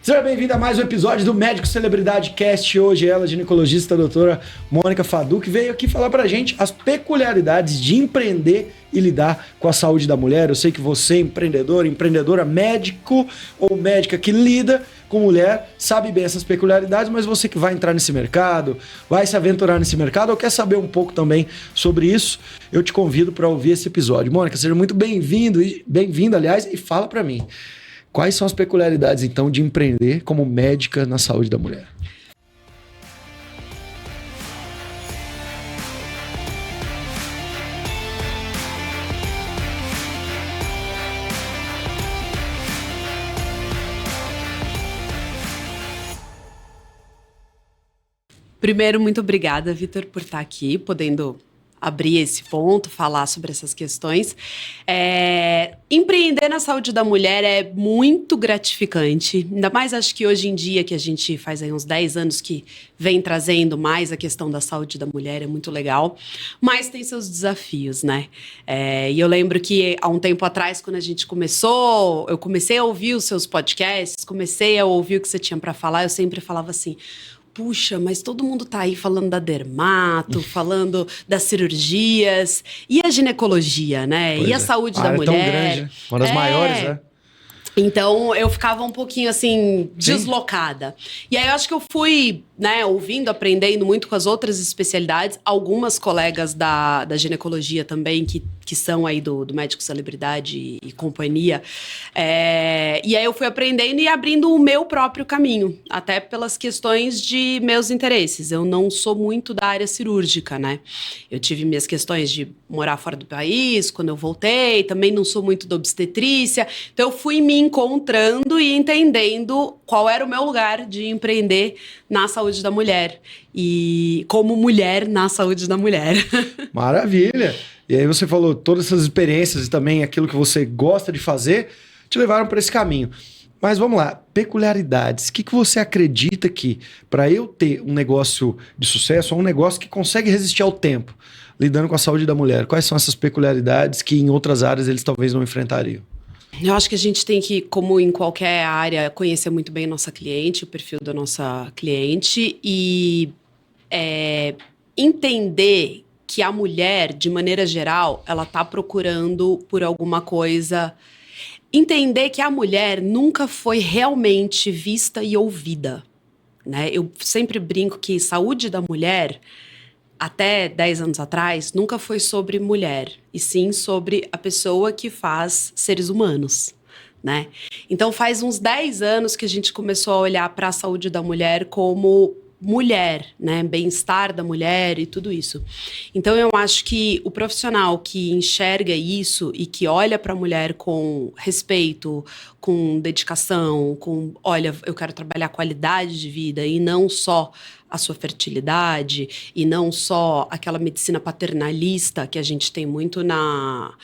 Seja bem-vindo a mais um episódio do Médico Celebridade Cast. Hoje ela, ginecologista, a doutora Mônica Fadu, que veio aqui falar pra gente as peculiaridades de empreender e lidar com a saúde da mulher. Eu sei que você, empreendedor, empreendedora, médico ou médica que lida com mulher, sabe bem essas peculiaridades, mas você que vai entrar nesse mercado, vai se aventurar nesse mercado ou quer saber um pouco também sobre isso, eu te convido para ouvir esse episódio. Mônica, seja muito bem-vinda, aliás, e fala pra mim. Quais são as peculiaridades, então, de empreender como médica na saúde da mulher? Primeiro, muito obrigada, Vitor, por estar aqui, podendo abrir esse ponto, falar sobre essas questões. Empreender na saúde da mulher é muito gratificante, ainda mais acho que hoje em dia, que a gente faz aí uns 10 anos que vem trazendo mais a questão da saúde da mulher, é muito legal, mas tem seus desafios, né? E eu lembro que há um tempo atrás, quando a gente começou, eu comecei a ouvir os seus podcasts, comecei a ouvir o que você tinha para falar, eu sempre falava assim: puxa, mas todo mundo tá aí falando da dermato, falando das cirurgias, e a ginecologia, né? Pois e a saúde da mulher. Tão grande, né? Uma das maiores, né? Então, eu ficava um pouquinho, assim, deslocada. E aí, eu acho que eu fui, né, ouvindo, aprendendo muito com as outras especialidades. Algumas colegas da ginecologia também, que são aí do Médico Celebridade e companhia. E aí, eu fui aprendendo e abrindo o meu próprio caminho. Até pelas questões de meus interesses. Eu não sou muito da área cirúrgica, né? Eu tive minhas questões de morar fora do país, quando eu voltei. Também não sou muito da obstetrícia. Então, eu fui me encontrando e entendendo qual era o meu lugar de empreender na saúde da mulher e como mulher na saúde da mulher. Maravilha! E aí você falou todas essas experiências e também aquilo que você gosta de fazer te levaram para esse caminho. Mas vamos lá, peculiaridades. O que você acredita que para eu ter um negócio de sucesso ou um negócio que consegue resistir ao tempo, lidando com a saúde da mulher, quais são essas peculiaridades que em outras áreas eles talvez não enfrentariam? Eu acho que a gente tem que, como em qualquer área, conhecer muito bem a nossa cliente, o perfil da nossa cliente e entender que a mulher, de maneira geral, ela está procurando por alguma coisa. Entender que a mulher nunca foi realmente vista e ouvida, né? Eu sempre brinco que saúde da mulher, até 10 anos atrás, nunca foi sobre mulher, e sim sobre a pessoa que faz seres humanos, né? Então faz uns 10 anos que a gente começou a olhar para a saúde da mulher como mulher, né? Bem-estar da mulher e tudo isso. Então eu acho que o profissional que enxerga isso e que olha para a mulher com respeito, com dedicação, olha, eu quero trabalhar a qualidade de vida e não só a sua fertilidade e não só aquela medicina paternalista que a gente tem muito na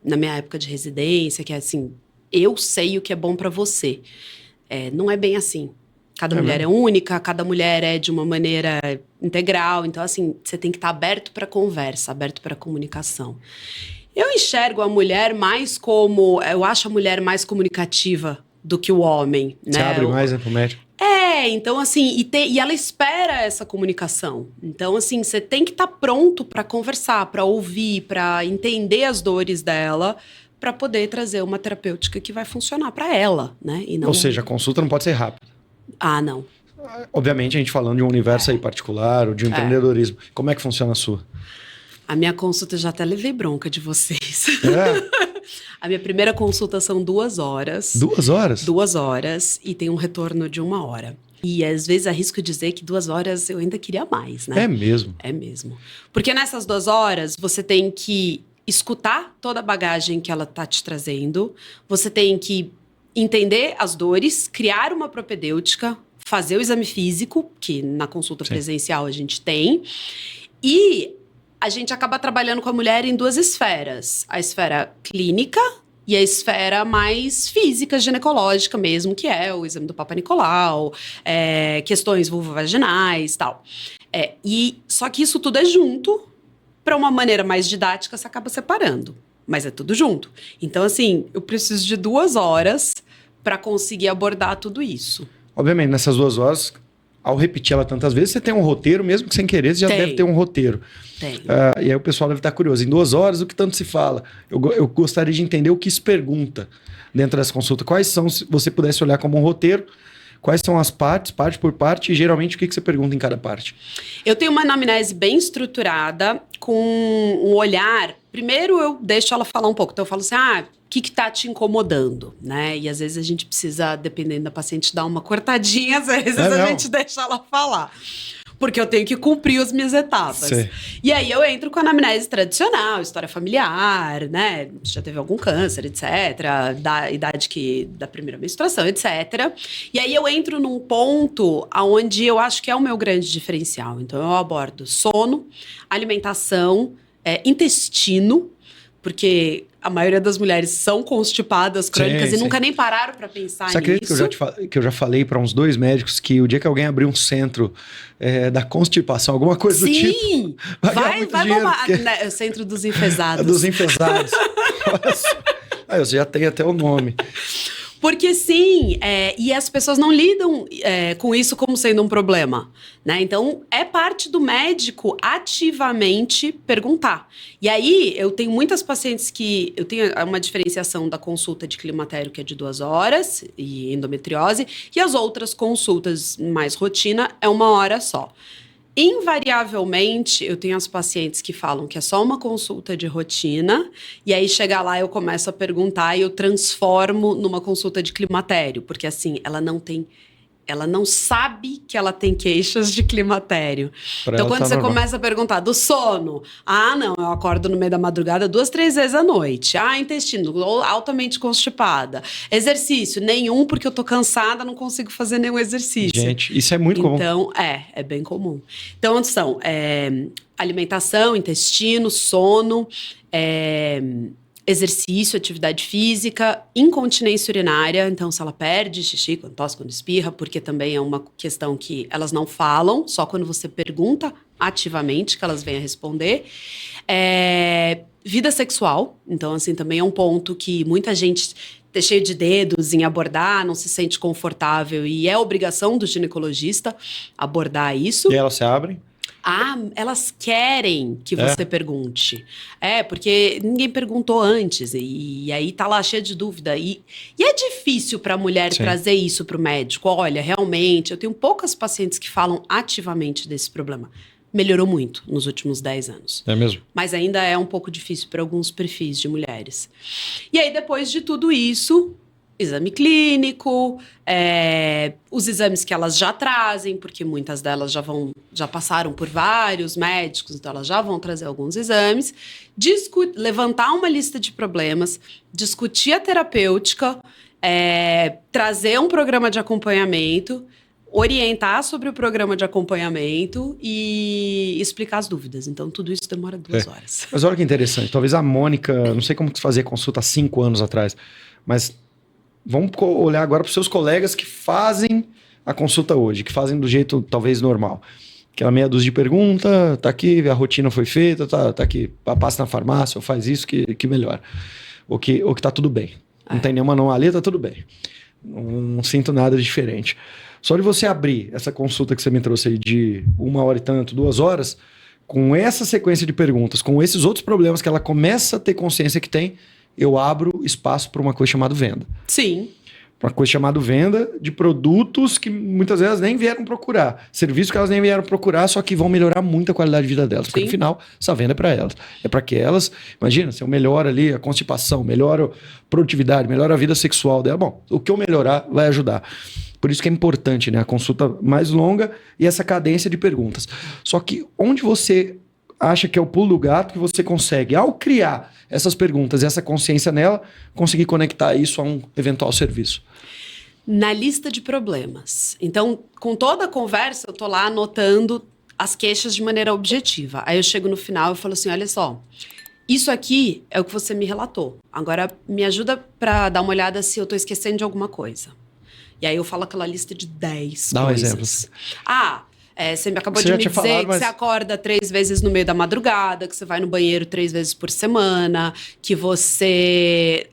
minha época de residência, que é assim, eu sei o que é bom para você. Não é bem assim. Cada mulher é única, cada mulher é de uma maneira integral. Então, assim, você tem que estar aberto para conversa, aberto para comunicação. Eu enxergo a mulher mais como... Eu acho a mulher mais comunicativa do que o homem, né? Você abre mais, né, pro médico? Então, assim, e ela espera essa comunicação. Então, assim, você tem que estar pronto para conversar, para ouvir, para entender as dores dela, para poder trazer uma terapêutica que vai funcionar para ela, né? E não... Ou seja, a consulta não pode ser rápida. Ah, não. Obviamente, a gente falando de um universo aí particular, ou de um empreendedorismo. Como é que funciona a sua? A minha consulta, eu já até levei bronca de vocês. É? A minha primeira consulta são 2 horas. 2 horas? 2 horas e tem um retorno de 1 hora. E às vezes arrisco dizer que 2 horas eu ainda queria mais, né? É mesmo? É mesmo. Porque nessas 2 horas você tem que escutar toda a bagagem que ela tá te trazendo, você tem que entender as dores, criar uma propedêutica, fazer o exame físico, que na consulta presencial a gente tem, e a gente acaba trabalhando com a mulher em 2 esferas. A esfera clínica e a esfera mais física, ginecológica mesmo, que é o exame do Papa Nicolau, questões vulvovaginais e tal. Só que isso tudo é junto, para uma maneira mais didática, você acaba separando. Mas é tudo junto. Então, assim, eu preciso de 2 horas para conseguir abordar tudo isso. Obviamente, nessas 2 horas, ao repetir ela tantas vezes, você tem um roteiro, mesmo que sem querer, você já deve ter um roteiro. Tem. E aí o pessoal deve estar curioso. Em 2 horas, o que tanto se fala? Eu gostaria de entender o que se pergunta dentro dessa consulta. Quais são, se você pudesse olhar como um roteiro, quais são as partes, parte por parte, e geralmente o que você pergunta em cada parte? Eu tenho uma anamnese bem estruturada, com um olhar. Primeiro eu deixo ela falar um pouco. Então eu falo assim, o que tá te incomodando, né? E às vezes a gente precisa, dependendo da paciente, dar uma cortadinha, às vezes a gente deixa ela falar. Porque eu tenho que cumprir as minhas etapas. Sim. E aí eu entro com a anamnese tradicional, história familiar, né? Já teve algum câncer, etc. Da idade da primeira menstruação, etc. E aí eu entro num ponto onde eu acho que é o meu grande diferencial. Então eu abordo sono, alimentação, intestino, porque a maioria das mulheres são constipadas, crônicas, e nunca nem pararam para pensar nisso. Você acredita que eu já falei para uns 2 médicos que o dia que alguém abrir um centro da constipação, alguma coisa do tipo... Sim! Vai bombar. Porque... Né, o centro dos enfesados. Dos enfesados. Você já tem até o nome. Porque sim, e as pessoas não lidam com isso como sendo um problema, né? Então, é parte do médico ativamente perguntar. E aí, eu tenho muitas pacientes que... Eu tenho uma diferenciação da consulta de climatério, que é de 2 horas, e endometriose, e as outras consultas mais rotina é 1 hora só. Invariavelmente, eu tenho as pacientes que falam que é só uma consulta de rotina, e aí chega lá, eu começo a perguntar e eu transformo numa consulta de climatério, porque assim, ela não sabe que ela tem queixas de climatério. Então, quando você começa a perguntar do sono, não, eu acordo no meio da madrugada 2, 3 vezes à noite. Intestino, altamente constipada. Exercício, nenhum, porque eu tô cansada, não consigo fazer nenhum exercício. Gente, isso é muito comum. Então, é bem comum. Então, são alimentação, intestino, sono, exercício, atividade física, incontinência urinária. Então, se ela perde xixi, quando tosse, quando espirra, porque também é uma questão que elas não falam, só quando você pergunta ativamente que elas vêm a responder. Vida sexual. Então, assim, também é um ponto que muita gente tá cheio de dedos em abordar, não se sente confortável, e é obrigação do ginecologista abordar isso. E elas se abrem? Elas querem que você pergunte. Porque ninguém perguntou antes. E aí tá lá cheia de dúvida. E é difícil pra mulher trazer isso pro médico. Olha, realmente, eu tenho poucas pacientes que falam ativamente desse problema. Melhorou muito nos últimos 10 anos. É mesmo? Mas ainda é um pouco difícil para alguns perfis de mulheres. E aí, depois de tudo isso... Exame clínico, os exames que elas já trazem, porque muitas delas já passaram por vários médicos, então elas já vão trazer alguns exames, levantar uma lista de problemas, discutir a terapêutica, trazer um programa de acompanhamento, orientar sobre o programa de acompanhamento e explicar as dúvidas. Então, tudo isso demora 2 horas. Mas olha que interessante, talvez a Mônica, não sei como que fazia consulta há 5 anos atrás, mas... Vamos olhar agora para os seus colegas que fazem a consulta hoje, que fazem do jeito talvez normal. Aquela meia dúzia de pergunta, tá aqui, a rotina foi feita, tá aqui, passa na farmácia, ou faz isso que melhora. Ou que tá tudo bem. Não tem nenhuma anomalia, tá tudo bem. Não sinto nada de diferente. Só de você abrir essa consulta que você me trouxe aí de 1 hora e tanto, 2 horas, com essa sequência de perguntas, com esses outros problemas que ela começa a ter consciência que tem, eu abro espaço para uma coisa chamada venda. Sim. Uma coisa chamada venda de produtos que muitas vezes nem vieram procurar. Serviços que elas nem vieram procurar, só que vão melhorar muito a qualidade de vida delas. Porque no final, essa venda é para elas. É para que elas... Imagina, se eu melhoro ali a constipação, melhoro a produtividade, melhoro a vida sexual dela. Bom, o que eu melhorar vai ajudar. Por isso que é importante, né? A consulta mais longa e essa cadência de perguntas. Só que onde você acha que é o pulo do gato que você consegue, ao criar essas perguntas e essa consciência nela, conseguir conectar isso a um eventual serviço? Na lista de problemas. Então, com toda a conversa, eu tô lá anotando as queixas de maneira objetiva. Aí eu chego no final e falo assim, olha só, isso aqui é o que você me relatou. Agora, me ajuda para dar uma olhada se eu tô esquecendo de alguma coisa. E aí eu falo aquela lista de 10 Dá coisas. um exemplo. Você me acabou Você de já me tinha dizer falado, que mas- você acorda 3 vezes no meio da madrugada, que você vai no banheiro 3 vezes por semana, que você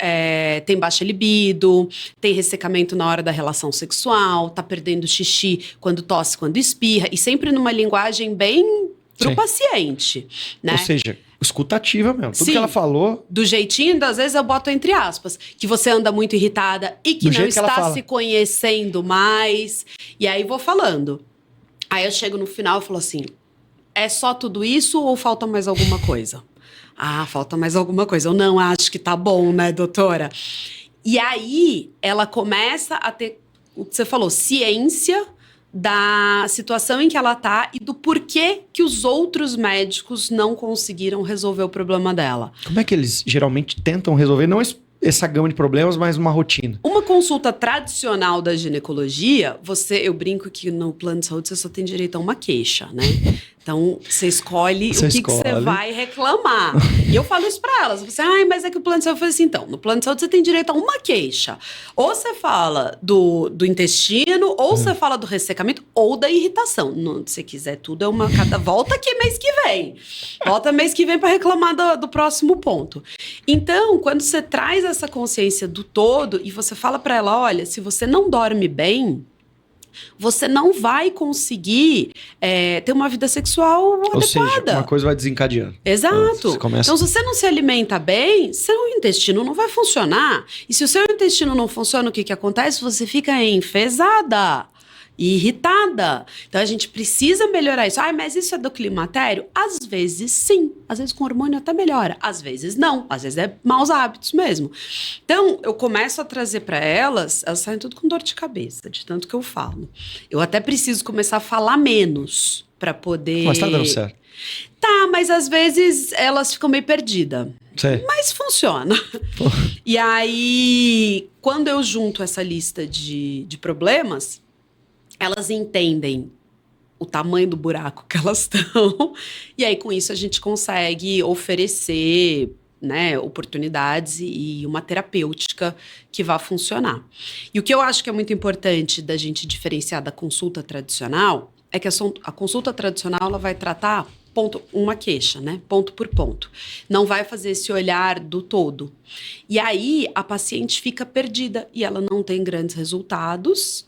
tem baixa libido, tem ressecamento na hora da relação sexual, tá perdendo xixi quando tosse, quando espirra, e sempre numa linguagem bem pro Sim. paciente, né? Ou seja, escutativa mesmo. Tudo Sim. que ela falou, Do jeitinho, às vezes eu boto entre aspas, que você anda muito irritada e que Do não jeito que ela está fala. se conhecendo mais. E aí vou falando. Aí eu chego no final e falo assim: é só tudo isso ou falta mais alguma coisa? Ah, falta mais alguma coisa. Eu não acho que tá bom, né, doutora? E aí ela começa a ter o que você falou, ciência da situação em que ela tá e do porquê que os outros médicos não conseguiram resolver o problema dela. como é que eles geralmente tentam resolver? Não essa gama de problemas, mas uma rotina. Uma consulta tradicional da ginecologia, eu brinco que no plano de saúde você só tem direito a uma queixa, né? Então, você escolhe Você o que você escolhe. vai reclamar. E eu falo isso pra elas. Você, mas é que o plano de saúde foi assim. Então, no plano de saúde você tem direito a uma queixa. Ou você fala do intestino, ou você fala do ressecamento, ou da irritação. Se você quiser tudo, volta aqui mês que vem. Volta mês que vem pra reclamar do próximo ponto. Então, quando você traz essa consciência do todo e você fala pra ela, olha, se você não dorme bem, você não vai conseguir ter uma vida sexual Ou seja, adequada. uma coisa vai desencadeando. Exato. Você começa- Então, se você não se alimenta bem, seu intestino não vai funcionar. E se o seu intestino não funciona, o que acontece? Você fica enfesada e irritada. Então, a gente precisa melhorar isso. Mas isso é do climatério? Às vezes, sim. Às vezes, com hormônio até melhora. Às vezes, não. Às vezes, é maus hábitos mesmo. Então, eu começo a trazer para elas saem tudo com dor de cabeça, de tanto que eu falo. Eu até preciso começar a falar menos para poder... Mas tá dando certo. Tá, mas às vezes elas ficam meio perdidas. Sei. Mas funciona. E aí, quando eu junto essa lista de problemas, elas entendem o tamanho do buraco que elas estão. E aí, com isso, a gente consegue oferecer, né, oportunidades e uma terapêutica que vá funcionar. E o que eu acho que é muito importante da gente diferenciar da consulta tradicional é que a consulta tradicional ela vai tratar uma queixa, né? Ponto por ponto. Não vai fazer esse olhar do todo. E aí, a paciente fica perdida e ela não tem grandes resultados.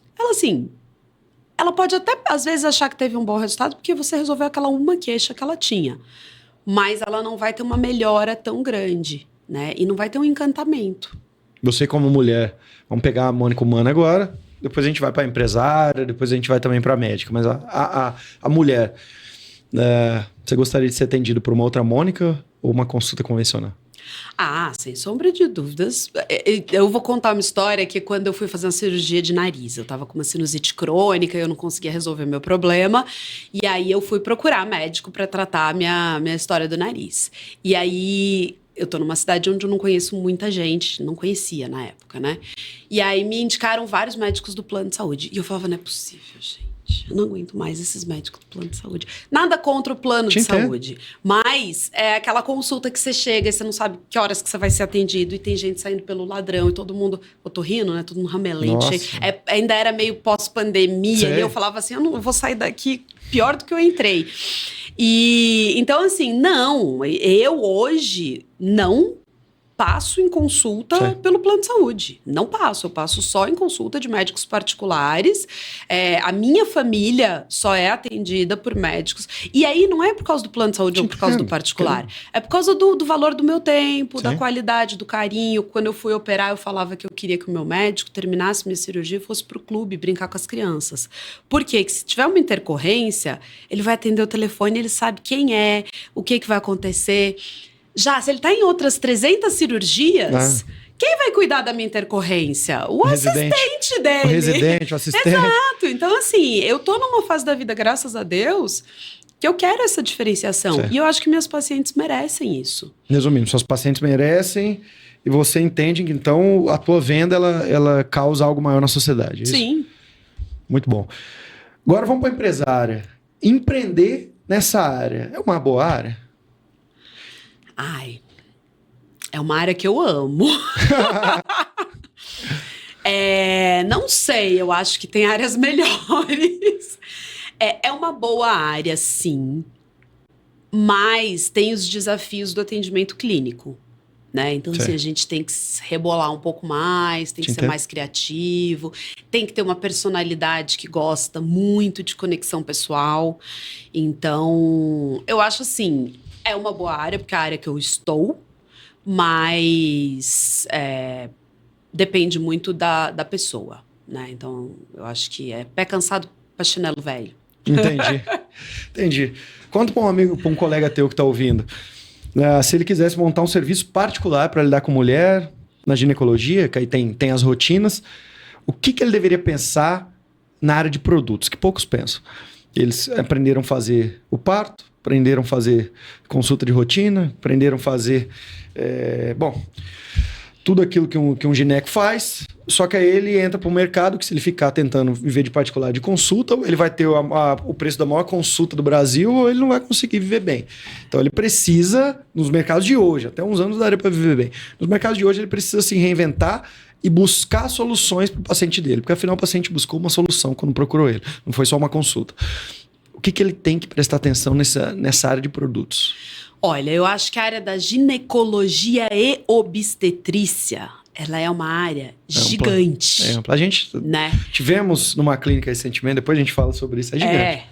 Ela pode até, às vezes, achar que teve um bom resultado porque você resolveu aquela uma queixa que ela tinha. Mas ela não vai ter uma melhora tão grande, né? E não vai ter um encantamento. Você como mulher, vamos pegar a Mônica humana agora, depois a gente vai para empresária, depois a gente vai também para médica. Mas a mulher, você gostaria de ser atendido por uma outra Mônica ou uma consulta convencional? Sem sombra de dúvidas. Eu vou contar uma história que quando eu fui fazer uma cirurgia de nariz, eu tava com uma sinusite crônica, eu não conseguia resolver meu problema, e aí eu fui procurar médico para tratar a minha história do nariz. E aí eu tô numa cidade onde eu não conheço muita gente, não conhecia na época, né? E aí me indicaram vários médicos do plano de saúde. E eu falava, não é possível, gente. Eu não aguento mais esses médicos do plano de saúde. Nada contra o plano de saúde. Mas é aquela consulta que você chega e você não sabe que horas que você vai ser atendido. E tem gente saindo pelo ladrão e todo mundo... Eu tô rindo, né? Todo mundo ramelente. Ainda era meio pós-pandemia. E eu falava assim, eu vou sair daqui pior do que eu entrei. E então, assim, não. Eu hoje não passo em consulta pelo plano de saúde. Não passo, eu passo só em consulta de médicos particulares. A minha família só é atendida por médicos. E aí não é por causa do plano de saúde ou por causa do particular. É por causa do valor do meu tempo, da qualidade, do carinho. Quando eu fui operar, eu falava que eu queria que o meu médico terminasse minha cirurgia e fosse pro clube brincar com as crianças. Por quê? Porque se tiver uma intercorrência, ele vai atender o telefone, ele sabe quem é, o que vai acontecer. Já, se ele está em outras 300 cirurgias, quem vai cuidar da minha intercorrência? O assistente dele. O residente, o assistente. Exato. Então, assim, eu tô numa fase da vida, graças a Deus, que eu quero essa diferenciação. Certo. E eu acho que minhas pacientes merecem isso. Resumindo, suas pacientes merecem e você entende que, então, a tua venda, ela causa algo maior na sociedade. Sim. Muito bom. Agora vamos para a empresária. Empreender nessa área é uma boa área? É uma área que eu amo. Não sei, eu acho que tem áreas melhores. É uma boa área, sim, mas tem os desafios do atendimento clínico, né? Então, assim, a gente tem que se rebolar um pouco mais, tem que ser mais criativo, tem que ter uma personalidade que gosta muito de conexão pessoal. Então, eu acho assim, é uma boa área, porque é a área que eu estou, mas depende muito da pessoa, né? Então, eu acho que é pé cansado pra chinelo velho. Entendi. Conta para um amigo, para um colega teu que está ouvindo. Se ele quisesse montar um serviço particular para lidar com mulher na ginecologia, que aí tem as rotinas, o que ele deveria pensar na área de produtos, que poucos pensam. Eles aprenderam a fazer o parto, aprenderam a fazer consulta de rotina, aprenderam a fazer, tudo aquilo que um gineco faz, só que aí ele entra para o mercado que se ele ficar tentando viver de particular de consulta, ele vai ter o preço da maior consulta do Brasil ou ele não vai conseguir viver bem. Então ele precisa, nos mercados de hoje, até uns anos daria para viver bem, nos mercados de hoje ele precisa se reinventar e buscar soluções para o paciente dele, porque afinal o paciente buscou uma solução quando procurou ele, não foi só uma consulta. O que ele tem que prestar atenção nessa área de produtos? Olha, eu acho que a área da ginecologia e obstetrícia, ela é uma área gigante. A gente tivemos numa clínica recentemente, depois a gente fala sobre isso, é gigante.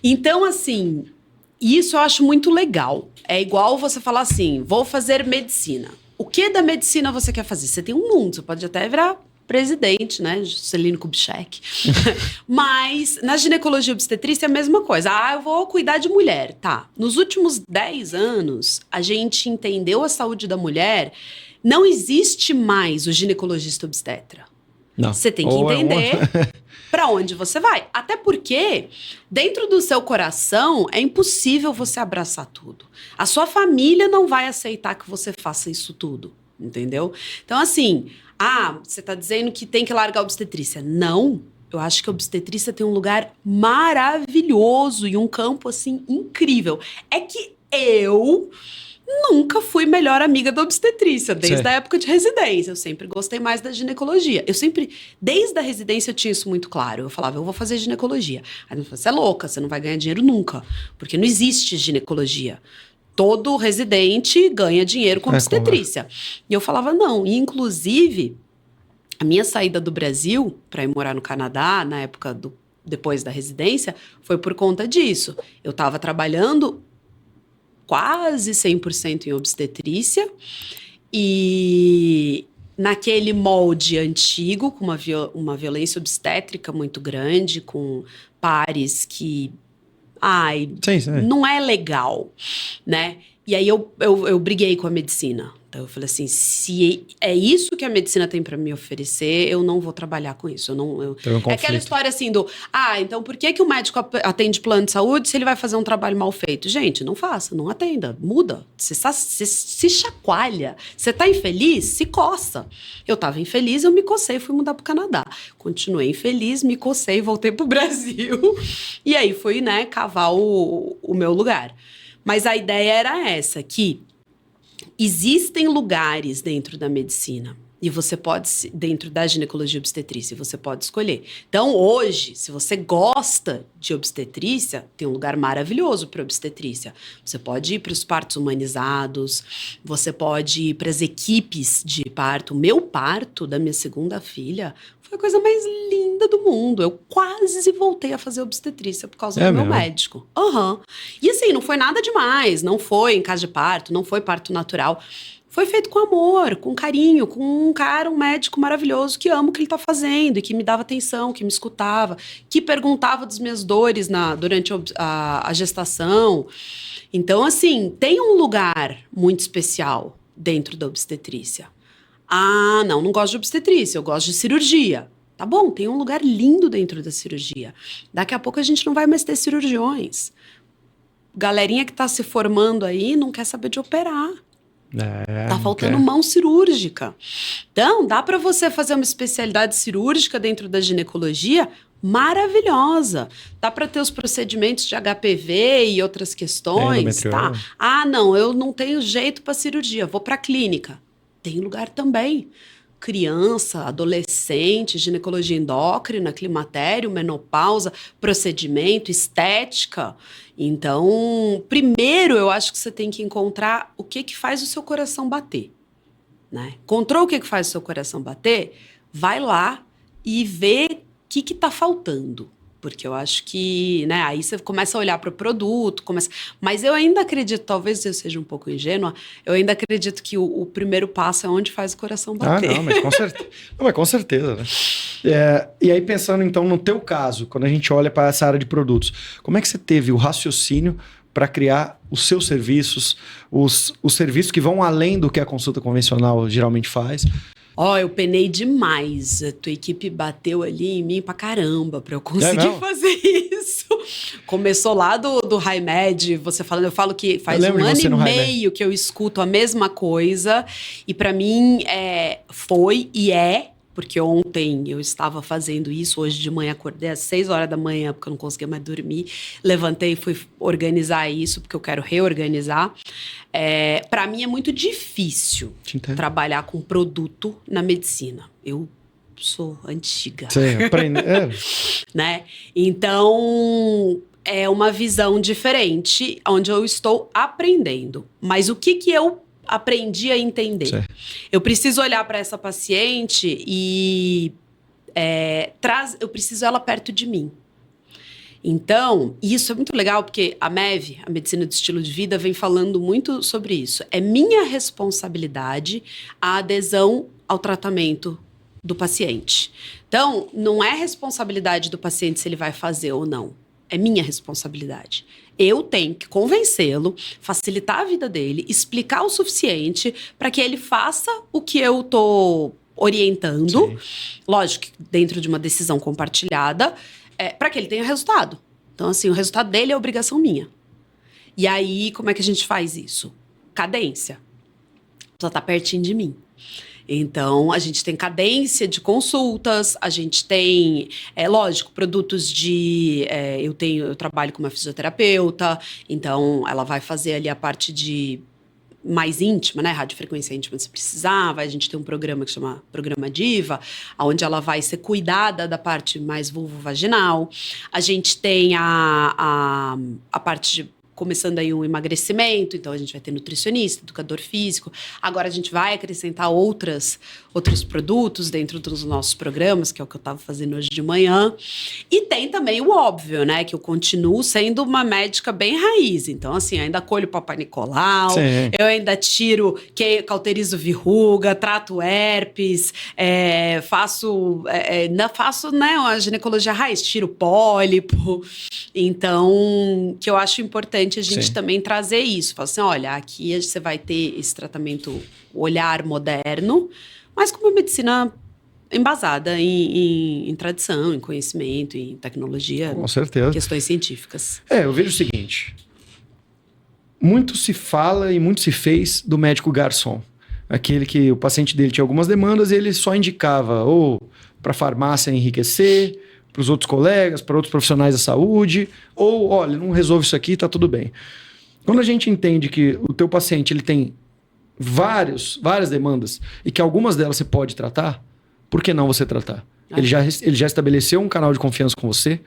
Então, assim, isso eu acho muito legal. É igual você falar assim, vou fazer medicina. O que da medicina você quer fazer? Você tem um mundo, você pode até virar presidente, né? Juscelino Kubitschek. Mas na ginecologia e obstetrícia é a mesma coisa. Eu vou cuidar de mulher. Tá. Nos últimos 10 anos, a gente entendeu a saúde da mulher. Não existe mais o ginecologista obstetra. Não. Você tem que entender para onde você vai. Até porque, dentro do seu coração, é impossível você abraçar tudo. A sua família não vai aceitar que você faça isso tudo. Entendeu? Então, assim... você está dizendo que tem que largar a obstetrícia. Não, eu acho que a obstetrícia tem um lugar maravilhoso e um campo, assim, incrível. É que eu nunca fui melhor amiga da obstetrícia, desde a época de residência. Eu sempre gostei mais da ginecologia. Desde a residência eu tinha isso muito claro. Eu falava, eu vou fazer ginecologia. Aí eu falava, você é louca, você não vai ganhar dinheiro nunca, porque não existe ginecologia. Todo residente ganha dinheiro com obstetrícia. E eu falava, não. E, inclusive, a minha saída do Brasil para ir morar no Canadá, na época depois da residência, foi por conta disso. Eu estava trabalhando quase 100% em obstetrícia e naquele molde antigo, com uma violência obstétrica muito grande, com pares que... não é legal, né? E aí eu briguei com a medicina. Então eu falei assim, se é isso que a medicina tem para me oferecer, eu não vou trabalhar com isso. É aquela história assim então por que o médico atende plano de saúde se ele vai fazer um trabalho mal feito? Gente, não faça, não atenda, muda. Você se chacoalha. Você tá infeliz? Se coça. Eu tava infeliz, eu me cocei, fui mudar pro Canadá. Continuei infeliz, me cocei, voltei pro Brasil. E aí fui, cavar o meu lugar. Mas a ideia era essa, que existem lugares dentro da medicina e você pode, dentro da ginecologia e obstetrícia, você pode escolher. Então, hoje, se você gosta de obstetrícia, tem um lugar maravilhoso para obstetrícia. Você pode ir para os partos humanizados, você pode ir para as equipes de parto. O meu parto da minha segunda filha foi a coisa mais linda do mundo. Eu quase voltei a fazer obstetrícia por causa do meu médico. E assim, não foi nada demais. Não foi em casa de parto, não foi parto natural. Foi feito com amor, com carinho, com um médico maravilhoso que ama o que ele tá fazendo e que me dava atenção, que me escutava, que perguntava das minhas dores durante a gestação. Então, assim, tem um lugar muito especial dentro da obstetrícia. Não gosto de obstetrícia, eu gosto de cirurgia. Tá bom, tem um lugar lindo dentro da cirurgia. Daqui a pouco a gente não vai mais ter cirurgiões. Galerinha que tá se formando aí não quer saber de operar. Tá faltando mão cirúrgica. Então, dá para você fazer uma especialidade cirúrgica dentro da ginecologia maravilhosa. Dá para ter os procedimentos de HPV e outras questões, tá? Não, eu não tenho jeito para cirurgia, vou para clínica. Tem lugar também. criança, adolescente, ginecologia endócrina, climatério, menopausa, procedimento, estética. Então, primeiro eu acho que você tem que encontrar o que faz o seu coração bater, né? Encontrou o que faz o seu coração bater? Vai lá e vê o que está faltando. Porque eu acho que, né, aí você começa a olhar para o produto, mas eu ainda acredito, talvez eu seja um pouco ingênua, eu ainda acredito que o primeiro passo é onde faz o coração bater. Não, mas com certeza. Não, mas com certeza, né? E aí, pensando então no teu caso, quando a gente olha para essa área de produtos, como é que você teve o raciocínio para criar os seus serviços, os serviços que vão além do que a consulta convencional geralmente faz? Eu penei demais. A tua equipe bateu ali em mim pra caramba pra eu conseguir fazer isso. Começou lá do HiMed, você falando, eu falo que faz um ano e meio que eu escuto a mesma coisa. E pra mim foi e é, porque ontem eu estava fazendo isso, hoje de manhã acordei às 6 horas da manhã, porque eu não conseguia mais dormir. Levantei e fui organizar isso, porque eu quero reorganizar. Para mim é muito difícil trabalhar com produto na medicina. Eu sou antiga. Sim, né? Então, é uma visão diferente, onde eu estou aprendendo. Mas o que eu aprendi a entender? Sim. Eu preciso olhar para essa paciente e eu preciso ela perto de mim. Então, isso é muito legal, porque a MEV, a Medicina do Estilo de Vida, vem falando muito sobre isso. É minha responsabilidade a adesão ao tratamento do paciente. Então, não é responsabilidade do paciente se ele vai fazer ou não. É minha responsabilidade. Eu tenho que convencê-lo, facilitar a vida dele, explicar o suficiente para que ele faça o que eu tô orientando. Sim. Lógico, dentro de uma decisão compartilhada, para que ele tenha resultado. Então, assim, o resultado dele é obrigação minha. E aí, como é que a gente faz isso? Cadência. Precisa estar pertinho de mim. Então, a gente tem cadência de consultas, a gente tem, lógico, produtos de... eu trabalho com uma fisioterapeuta, então ela vai fazer ali a parte de mais íntima, né? Radiofrequência íntima se precisar. A gente tem um programa que chama Programa Diva, onde ela vai ser cuidada da parte mais vulvovaginal. A gente tem a parte de... Começando aí um emagrecimento, então a gente vai ter nutricionista, educador físico. Agora a gente vai acrescentar outros produtos dentro dos nossos programas, que é o que eu estava fazendo hoje de manhã. E tem também o óbvio, né? Que eu continuo sendo uma médica bem raiz. Então, assim, ainda colho Papai Nicolau, sim, eu ainda cauterizo verruga, trato herpes, faço, né, a ginecologia raiz, tiro pólipo. Então, que eu acho importante a gente, sim, também trazer isso. Falar assim, olha, aqui você vai ter esse tratamento, olhar moderno, mas com uma medicina embasada em tradição, em conhecimento, em tecnologia. Com certeza. Questões científicas. Eu vejo o seguinte, muito se fala e muito se fez do médico garçom. Aquele que o paciente dele tinha algumas demandas e ele só indicava ou para a farmácia enriquecer, para os outros colegas, para outros profissionais da saúde, ou, olha, não resolve isso aqui, tá tudo bem. Quando a gente entende que o teu paciente ele tem várias demandas e que algumas delas você pode tratar, por que não você tratar? Ele já estabeleceu um canal de confiança com você,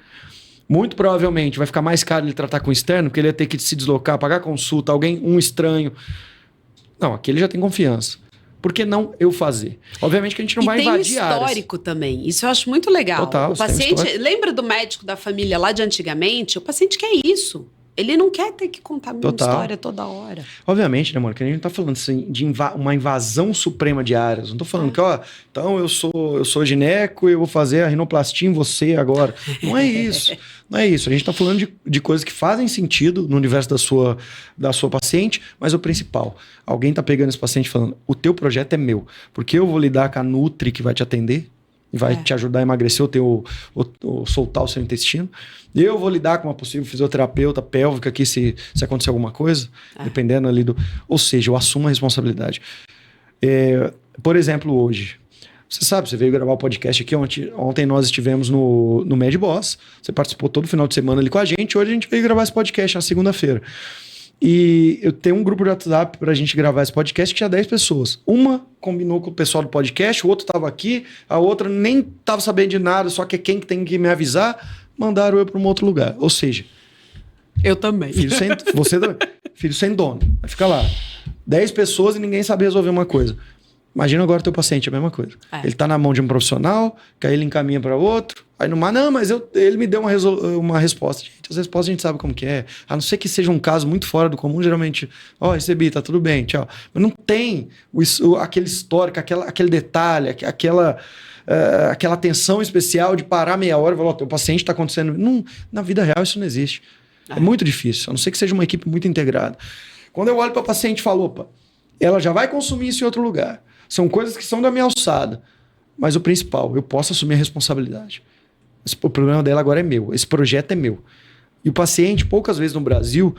muito provavelmente vai ficar mais caro ele tratar com externo, porque ele ia ter que se deslocar, pagar consulta, um estranho. Não, aqui ele já tem confiança. Por que não eu fazer? Obviamente que a gente não vai invadir áreas. Tem um histórico também. Isso eu acho muito legal. Total, o paciente, lembra do médico da família lá de antigamente? O paciente quer isso. Ele não quer ter que contar a minha história toda hora. Obviamente, né, Mônica? A gente não tá falando assim, de uma invasão suprema de áreas. Não tô falando que, então eu sou gineco e eu vou fazer a rinoplastia em você agora. Não é isso. Não é isso. A gente tá falando de coisas que fazem sentido no universo da sua paciente, mas o principal, alguém tá pegando esse paciente e falando, o teu projeto é meu, porque eu vou lidar com a Nutri que vai te atender, e vai te ajudar a emagrecer soltar o seu intestino. Eu vou lidar com uma possível fisioterapeuta pélvica aqui se acontecer alguma coisa, dependendo ali do... Ou seja, eu assumo a responsabilidade. Por exemplo, hoje, você veio gravar o podcast aqui, ontem nós estivemos no Med Boss, você participou todo final de semana ali com a gente, hoje a gente veio gravar esse podcast na segunda-feira. E eu tenho um grupo de WhatsApp pra gente gravar esse podcast que tinha 10 pessoas. Uma combinou com o pessoal do podcast, o outro tava aqui, a outra nem tava sabendo de nada, só que é quem que tem que me avisar, mandaram eu pra um outro lugar. Ou seja, Eu também. você também. Filho sem dono. Vai ficar lá. 10 pessoas e ninguém sabe resolver uma coisa. Imagina agora o teu paciente, a mesma coisa. É. Ele tá na mão de um profissional, que aí ele encaminha para outro. Aí não, mas ele me deu uma resposta. Gente, as respostas a gente sabe como que é. A não ser que seja um caso muito fora do comum, geralmente, recebi, tá tudo bem, tchau. Mas não tem aquele histórico, aquele detalhe, aquela atenção especial de parar meia hora e falar, teu paciente tá acontecendo. Não, na vida real isso não existe. É muito difícil, a não ser que seja uma equipe muito integrada. Quando eu olho para o paciente e falo, opa, ela já vai consumir isso em outro lugar. São coisas que são da minha alçada. Mas o principal, eu posso assumir a responsabilidade. O problema dela agora é meu. Esse projeto é meu. E o paciente, poucas vezes no Brasil,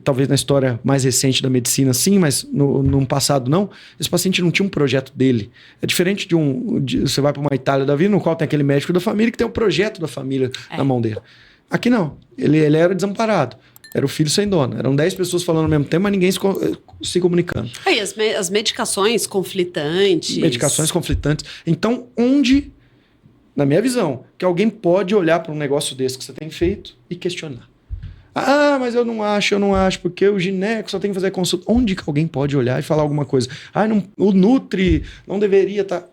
talvez na história mais recente da medicina sim, mas no passado não, esse paciente não tinha um projeto dele. É diferente você vai para uma Itália da vida, no qual tem aquele médico da família que tem um projeto da família na mão dele. Aqui não. Ele era desamparado. Era o filho sem dono. Eram 10 pessoas falando ao mesmo tempo, mas ninguém se comunicando. Aí as medicações conflitantes. Medicações conflitantes. Então, onde, na minha visão, que alguém pode olhar para um negócio desse que você tem feito e questionar? Ah, mas eu não acho, porque o gineco só tem que fazer consulta. Onde que alguém pode olhar e falar alguma coisa? Ah, o Nutri não deveria estar...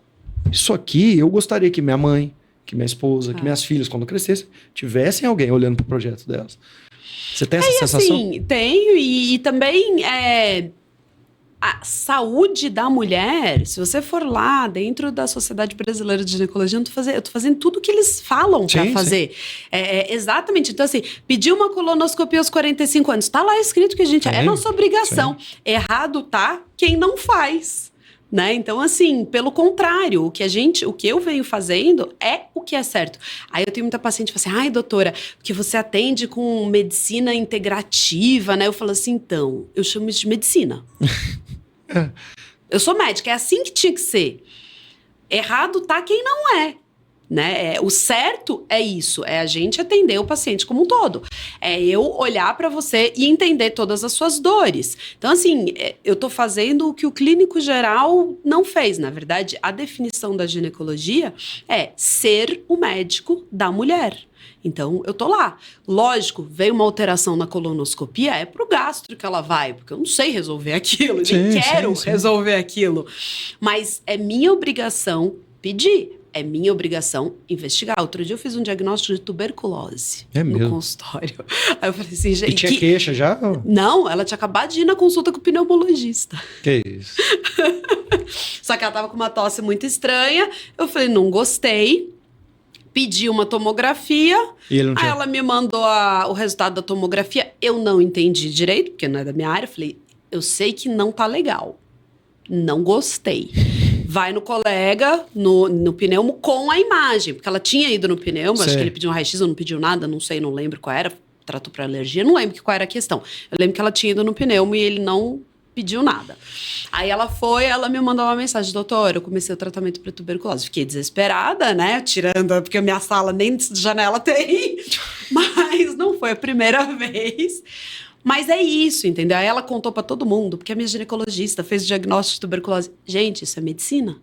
Isso aqui, eu gostaria que minha mãe, que minha esposa, que minhas filhas, quando crescessem, tivessem alguém olhando para o projeto delas. Você tem essa sensação? Sim, tenho. E também a saúde da mulher, se você for lá dentro da Sociedade Brasileira de Ginecologia, eu tô fazendo tudo o que eles falam para fazer. Exatamente. Então, assim, pedir uma colonoscopia aos 45 anos, tá lá escrito que a gente... É nossa obrigação. Sim. Errado tá quem não faz. Né? Então, assim, pelo contrário, o que eu venho fazendo é o que é certo. Aí eu tenho muita paciente que fala assim, ai, doutora, porque você atende com medicina integrativa, né? Eu falo assim, então, eu chamo isso de medicina. Eu sou médica, é assim que tinha que ser. Errado tá quem não é. Né? O certo é isso, é a gente atender o paciente como um todo. É eu olhar para você e entender todas as suas dores. Então, assim, eu tô fazendo o que o clínico geral não fez. Na verdade, a definição da ginecologia é ser o médico da mulher. Então, eu tô lá. Lógico, veio uma alteração na colonoscopia, é pro gastro que ela vai, porque eu não sei resolver aquilo, nem quero resolver aquilo. Mas é minha obrigação pedir. É minha obrigação investigar. Outro dia eu fiz um diagnóstico de tuberculose no consultório. Aí eu falei assim, gente... E tinha queixa já? Não, ela tinha acabado de ir na consulta com o pneumologista. Que isso? Só que ela tava com uma tosse muito estranha. Eu falei, não gostei. Pedi uma tomografia. E ele não tinha... Aí ela me mandou o resultado da tomografia. Eu não entendi direito, porque não é da minha área. Eu falei, eu sei que não tá legal. Não gostei. Vai no colega, no pneumo, com a imagem. Porque ela tinha ido no pneumo, acho que ele pediu um raio-x, ou não pediu nada, não sei, não lembro qual era. Tratou para alergia, não lembro qual era a questão. Eu lembro que ela tinha ido no pneumo e ele não pediu nada. Aí ela me mandou uma mensagem, doutor, eu comecei o tratamento para tuberculose. Fiquei desesperada, né, porque a minha sala nem janela tem. Mas não foi a primeira vez. Mas é isso, entendeu? Aí ela contou pra todo mundo, porque a minha ginecologista fez o diagnóstico de tuberculose. Gente, isso é medicina.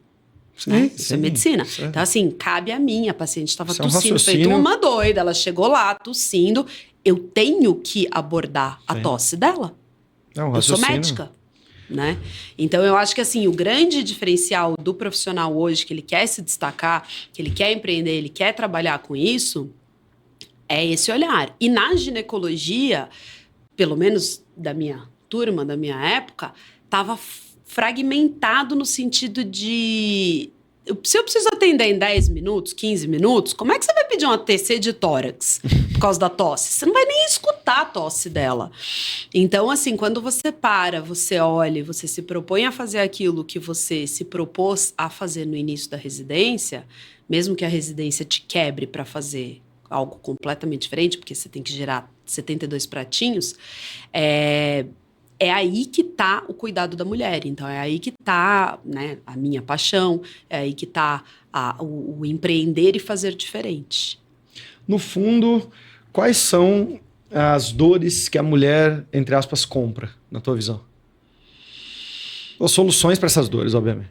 Sim, né? Isso é medicina. Certo. Então, assim, cabe a mim. A paciente estava tossindo, feito uma doida. Ela chegou lá, tossindo. Eu tenho que abordar a tosse dela. Eu sou médica. Né? Então, eu acho que assim, o grande diferencial do profissional hoje, que ele quer se destacar, que ele quer empreender, ele quer trabalhar com isso, é esse olhar. E na ginecologia... pelo menos da minha turma, da minha época, estava fragmentado no sentido de... Se eu preciso atender em 10 minutos, 15 minutos, como é que você vai pedir um ATC de tórax por causa da tosse? Você não vai nem escutar a tosse dela. Então, assim, quando você você olha, você se propõe a fazer aquilo que você se propôs a fazer no início da residência, mesmo que a residência te quebre para fazer algo completamente diferente, porque você tem que gerar 72 pratinhos, é aí que está o cuidado da mulher. Então, é aí que está, né, a minha paixão, é aí que está o empreender e fazer diferente. No fundo, quais são as dores que a mulher, entre aspas, compra, na tua visão? Ou soluções para essas dores, obviamente.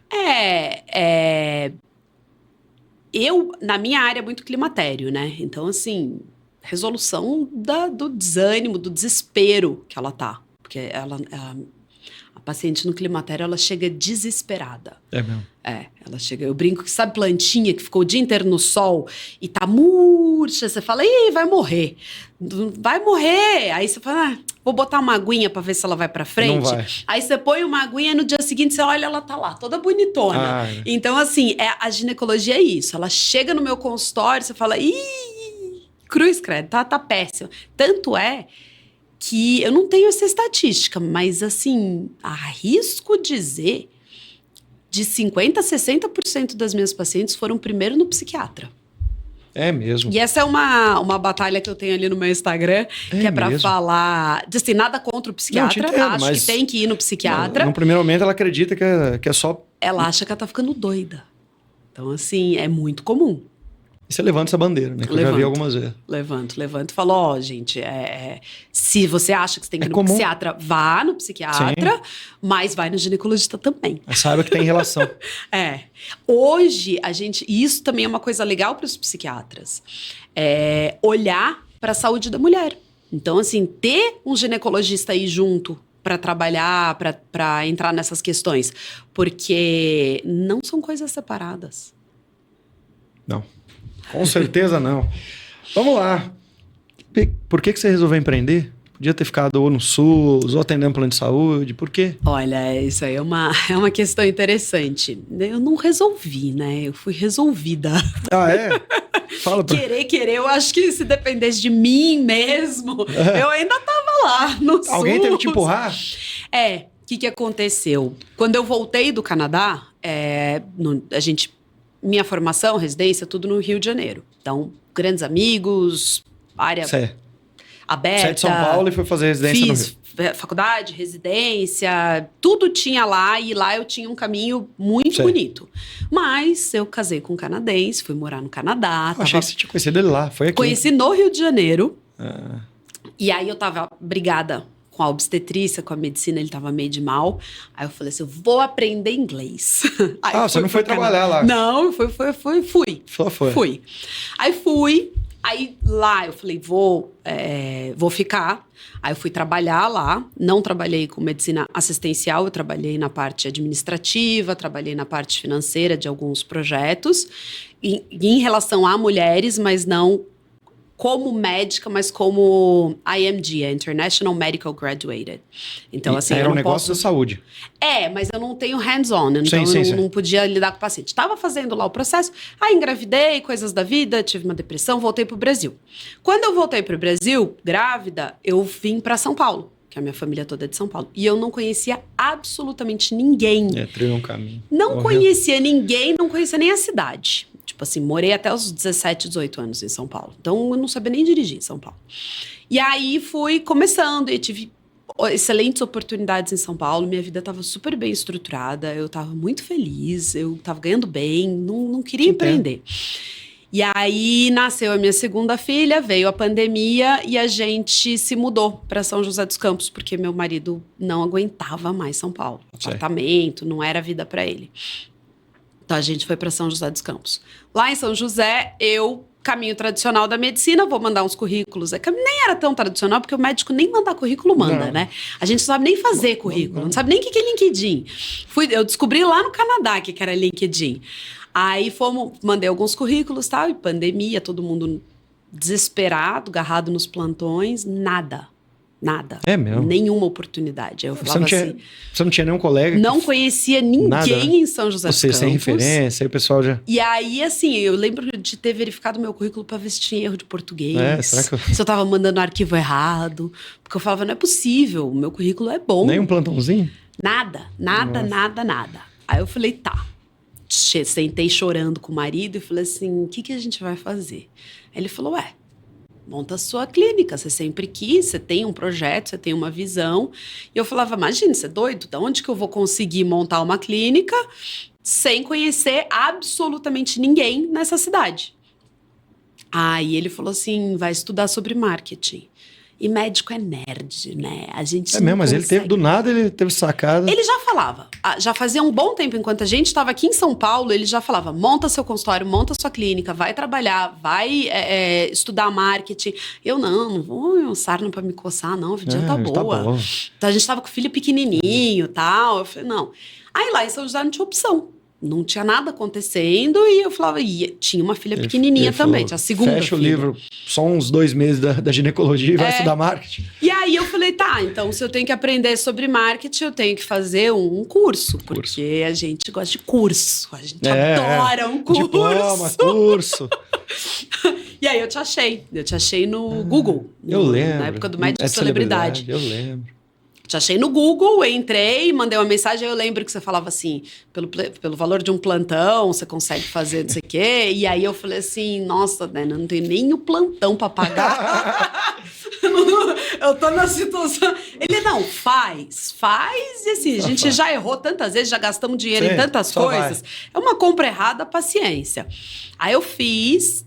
Eu, na minha área, é muito climatério, né? Então, assim, resolução do desânimo, do desespero que ela tá. Porque a paciente no climatério, ela chega desesperada. É mesmo. Ela chega... Eu brinco que sabe plantinha que ficou o dia inteiro no sol e tá murcha, você fala, ih, vai morrer. Vai morrer. Aí você fala, vou botar uma aguinha pra ver se ela vai pra frente. Não vai. Aí você põe uma aguinha e no dia seguinte você olha, ela tá lá, toda bonitona. Então, assim, a ginecologia é isso. Ela chega no meu consultório, você fala, ih, cruz credo, tá péssimo. Tanto é que eu não tenho essa estatística, mas assim, arrisco dizer, de 50% a 60% das minhas pacientes foram primeiro no psiquiatra. É mesmo. E essa é uma batalha que eu tenho ali no meu Instagram, que é pra falar, assim, nada contra o psiquiatra, não, te entendo, acho que tem que ir no psiquiatra. No primeiro momento ela acredita que é só... Ela acha que ela tá ficando doida. Então, assim, é muito comum. E você levanta essa bandeira, né? Que eu já vi algumas vezes. Levanto e falo, ó, gente, se você acha que você tem que ir no psiquiatra, vá no psiquiatra, sim, mas vai no ginecologista também. Mas saiba que tem relação. Hoje, e isso também é uma coisa legal para os psiquiatras, olhar para a saúde da mulher. Então, assim, ter um ginecologista aí junto para trabalhar, para entrar nessas questões, porque não são coisas separadas. Não. Com certeza não. Vamos lá. Por que você resolveu empreender? Podia ter ficado ou no SUS, ou atendendo plano de saúde, por quê? Olha, isso aí é uma questão interessante. Eu não resolvi, né? Eu fui resolvida. Ah, é? Fala pra... Querer, eu acho que se dependesse de mim mesmo, eu ainda tava lá no SUS. Alguém teve que te empurrar? O que aconteceu? Quando eu voltei do Canadá, minha formação, residência, tudo no Rio de Janeiro. Então, grandes amigos, área aberta. Você é de São Paulo e foi fazer residência no Rio? Fiz faculdade, residência, tudo tinha lá. E lá eu tinha um caminho muito bonito. Mas eu casei com um canadense, fui morar no Canadá. Achei que você tinha conhecido ele lá, foi aqui. Conheci no Rio de Janeiro. E aí eu tava brigada com a obstetrícia, com a medicina, ele tava meio de mal. Aí eu falei assim, eu vou aprender inglês. Aí você não foi trabalhar lá? Não, fui. Só foi? Fui. Aí fui, aí lá eu falei, vou ficar. Aí eu fui trabalhar lá, não trabalhei com medicina assistencial, eu trabalhei na parte administrativa, trabalhei na parte financeira de alguns projetos, em relação a mulheres, mas não como médica, mas como IMG, International Medical Graduated. Então, assim, era um negócio da saúde. Mas eu não tenho hands-on, então eu não podia lidar com o paciente. Estava fazendo lá o processo, aí engravidei, coisas da vida, tive uma depressão, voltei pro Brasil. Quando eu voltei pro Brasil, grávida, eu vim para São Paulo, que a minha família toda é de São Paulo. E eu não conhecia absolutamente ninguém. Trilhou um caminho. Não conhecia ninguém, não conhecia nem a cidade. Tipo assim, morei até os 17, 18 anos em São Paulo. Então, eu não sabia nem dirigir em São Paulo. E aí, fui começando e tive excelentes oportunidades em São Paulo. Minha vida estava super bem estruturada. Eu estava muito feliz. Eu estava ganhando bem. Não queria empreender. E aí, nasceu a minha segunda filha. Veio a pandemia e a gente se mudou para São José dos Campos. Porque meu marido não aguentava mais São Paulo. Apartamento, não era vida para ele. Então, a gente foi para São José dos Campos. Lá em São José, caminho tradicional da medicina, vou mandar uns currículos. Nem era tão tradicional, porque o médico nem mandar currículo manda, né? A gente não sabe nem fazer currículo, não sabe nem o que é LinkedIn. Eu descobri lá no Canadá que era LinkedIn. Aí mandei alguns currículos e tal, e pandemia, todo mundo desesperado, agarrado nos plantões, nada. É mesmo? Nenhuma oportunidade. Eu falava você não tinha nenhum colega? Não conhecia ninguém em São José dos Campos. Você sem referência, aí o pessoal já... E aí, assim, eu lembro de ter verificado meu currículo para ver se tinha erro de português. Se eu tava mandando o arquivo errado. Porque eu falava, não é possível, o meu currículo é bom. Nem um plantãozinho? Nada. Aí eu falei, tá. Sentei chorando com o marido e falei assim, o que a gente vai fazer? Aí ele falou, monta a sua clínica, você sempre quis, você tem um projeto, você tem uma visão. E eu falava, imagina, você é doido? De onde que eu vou conseguir montar uma clínica sem conhecer absolutamente ninguém nessa cidade? Aí ele falou assim, vai estudar sobre marketing. E médico é nerd, né? A gente É não mesmo, mas ele consegue. teve, do nada, ele teve sacada. Ele já falava, já fazia um bom tempo, enquanto a gente estava aqui em São Paulo, ele já falava, monta seu consultório, monta sua clínica, vai trabalhar, vai estudar marketing. Eu não vou sarna pra me coçar, não, a vida tá boa. Tá boa. Então, a gente tava com o filho pequenininho e tal, eu falei, não. Aí lá em São José não tinha opção. Não tinha nada acontecendo e eu falava, tinha uma filha pequenininha Ele também, falou, tinha a segunda fecha o filha. livro, só uns 2 meses da ginecologia e vai estudar marketing. E aí eu falei, tá, então se eu tenho que aprender sobre marketing, eu tenho que fazer um curso, porque a gente gosta de curso, a gente adora um curso. Diploma, curso. E aí eu te achei no Google. Eu lembro. Na época do Médico de Celebridade. Eu lembro. Te achei no Google, entrei, mandei uma mensagem, aí eu lembro que você falava assim, pelo valor de um plantão, você consegue fazer não sei o quê. E aí eu falei assim, nossa, né, não tem nem o plantão pra pagar. Eu tô na situação... Ele, não, faz. E assim, a gente já errou tantas vezes, já gastamos dinheiro em tantas coisas. É uma compra errada, paciência. Aí eu fiz...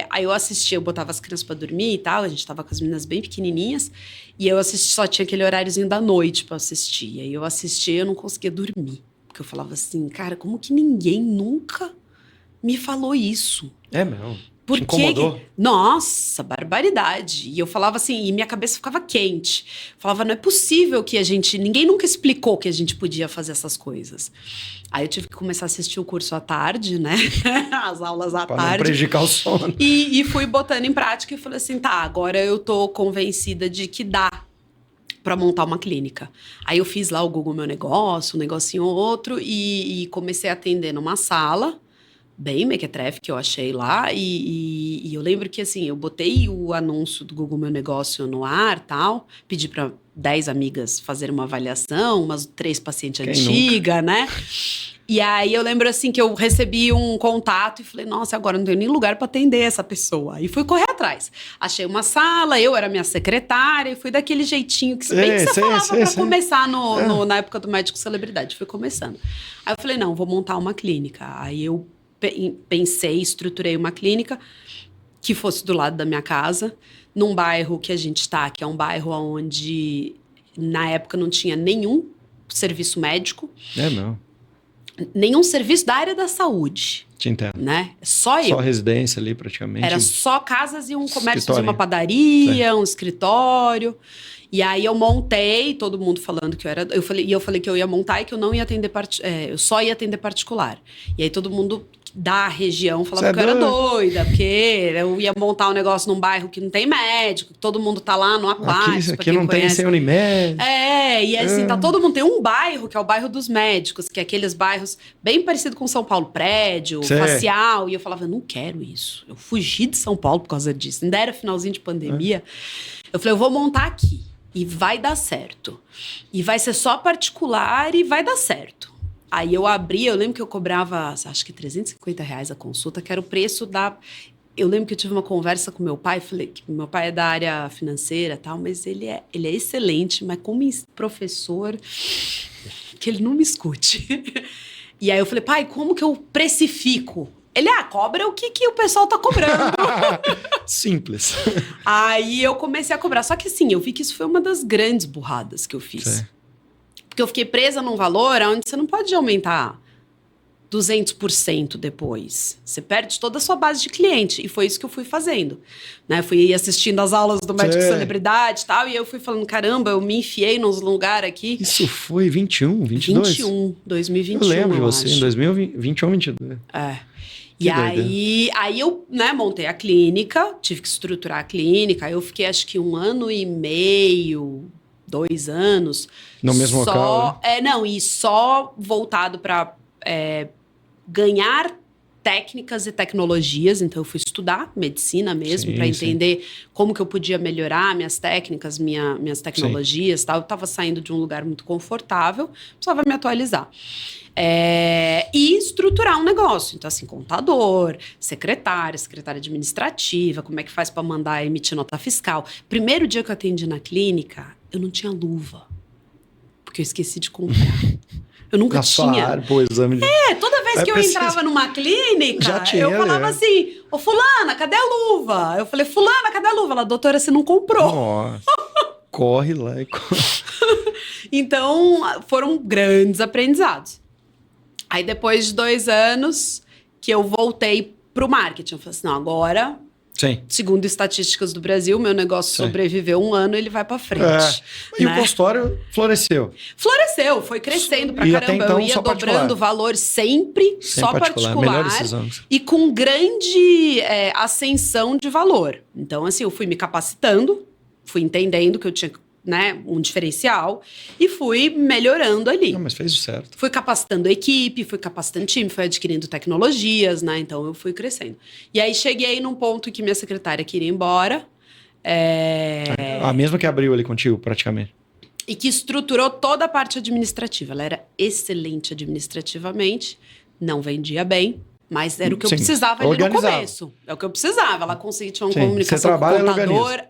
aí eu assistia, eu botava as crianças pra dormir e tal, a gente tava com as meninas bem pequenininhas, e eu assisti, só tinha aquele horáriozinho da noite pra assistir, e aí eu assistia e eu não conseguia dormir, porque eu falava assim, cara, como que ninguém nunca me falou isso? É mesmo. Por Te incomodou? Nossa, barbaridade. E eu falava assim, e minha cabeça ficava quente. Falava, não é possível que ninguém nunca explicou que a gente podia fazer essas coisas. Aí eu tive que começar a assistir o curso à tarde, né? As aulas à tarde. Pra não prejudicar o sono. E fui botando em prática e falei assim, tá, agora eu tô convencida de que dá para montar uma clínica. Aí eu fiz lá o Google Meu Negócio, um negocinho ou outro, e comecei a atender numa sala, bem mequetrefe, que eu achei lá, e eu lembro que, assim, eu botei o anúncio do Google Meu Negócio no ar, tal, pedi para 10 amigas fazerem uma avaliação, umas 3 pacientes antigas, né? E aí eu lembro, assim, que eu recebi um contato e falei, nossa, agora não tenho nem lugar para atender essa pessoa. E fui correr atrás. Achei uma sala, eu era minha secretária, e fui daquele jeitinho que você falava para começar na época do Médico Celebridade. Fui começando. Aí eu falei, não, vou montar uma clínica. Aí eu pensei, estruturei uma clínica que fosse do lado da minha casa, num bairro que a gente está, que é um bairro onde na época não tinha nenhum serviço médico. Não. Nenhum serviço da área da saúde. Te entendo. Né? Só residência ali, praticamente. Era só casas e um comércio de uma padaria, um escritório. E aí eu montei, todo mundo falando que eu falei que eu ia montar e que eu não ia atender eu só ia atender particular. E aí todo mundo da região falava que eu era doida, porque eu ia montar um negócio num bairro que não tem médico, que todo mundo tá lá no Aquático. Aqui não tem sem Unimed. E assim, tá todo mundo, tem um bairro que é o bairro dos médicos, que é aqueles bairros bem parecido com São Paulo, prédio, facial, e eu falava, eu não quero isso. Eu fugi de São Paulo por causa disso, ainda era finalzinho de pandemia. Eu falei, eu vou montar aqui, e vai dar certo. E vai ser só particular e vai dar certo. Aí eu lembro que eu cobrava, acho que R$350 a consulta, que era o preço da... Eu lembro que eu tive uma conversa com meu pai, falei que meu pai é da área financeira e tal, mas ele é excelente, mas como professor, que ele não me escute. E aí eu falei, pai, como que eu precifico? Ele, cobra o que o pessoal tá cobrando. Simples. Aí eu comecei a cobrar, só que assim, eu vi que isso foi uma das grandes burradas que eu fiz. Porque eu fiquei presa num valor onde você não pode aumentar 200% depois. Você perde toda a sua base de cliente. E foi isso que eu fui fazendo. Né? Fui assistindo as aulas do Médico Celebridade e tal. E eu fui falando, caramba, eu me enfiei nos lugares aqui. Isso foi 21, 22? 2021, eu lembro de você, em 2021, 22. E aí eu, né, montei a clínica, tive que estruturar a clínica. Aí eu fiquei, acho que 1 ano e meio... 2 anos. No mesmo local? Não, e só voltado para ganhar técnicas e tecnologias. Então, eu fui estudar medicina mesmo, para entender como que eu podia melhorar minhas técnicas, minhas tecnologias. Tal. Eu estava saindo de um lugar muito confortável, precisava me atualizar. E estruturar um negócio. Então, assim, contador, secretária administrativa, como é que faz para mandar emitir nota fiscal. Primeiro dia que eu atendi na clínica, eu não tinha luva, porque eu esqueci de comprar. Eu nunca Na sua tinha. área, pô, exame de... Toda vez que eu entrava numa clínica, Já tinha, eu falava assim, ô fulana, cadê a luva? Eu falei, fulana, cadê a luva? Ela, doutora, você não comprou. Nossa. Corre lá e corre. Então, foram grandes aprendizados. Aí, depois de 2 anos, que eu voltei pro marketing. Eu falei assim, não, agora, Sim. segundo estatísticas do Brasil, meu negócio sobreviveu 1 ano, ele vai pra frente. E o consultório floresceu. Floresceu, foi crescendo pra E caramba. até então, eu ia só dobrando particular. valor sempre só particular. Melhor decisão. E com grande ascensão de valor. Então, assim, eu fui me capacitando, fui entendendo que eu tinha, né, um diferencial e fui melhorando ali. Não, mas fez o certo. Fui capacitando a equipe, fui capacitando o time, fui adquirindo tecnologias, né? Então, eu fui crescendo. E aí, cheguei num ponto que minha secretária queria ir embora. A mesma que abriu ali contigo, praticamente. E que estruturou toda a parte administrativa. Ela era excelente administrativamente, não vendia bem, mas era o que eu precisava ali no começo. É o que eu precisava. Ela conseguia, tinha uma comunicação com o contador.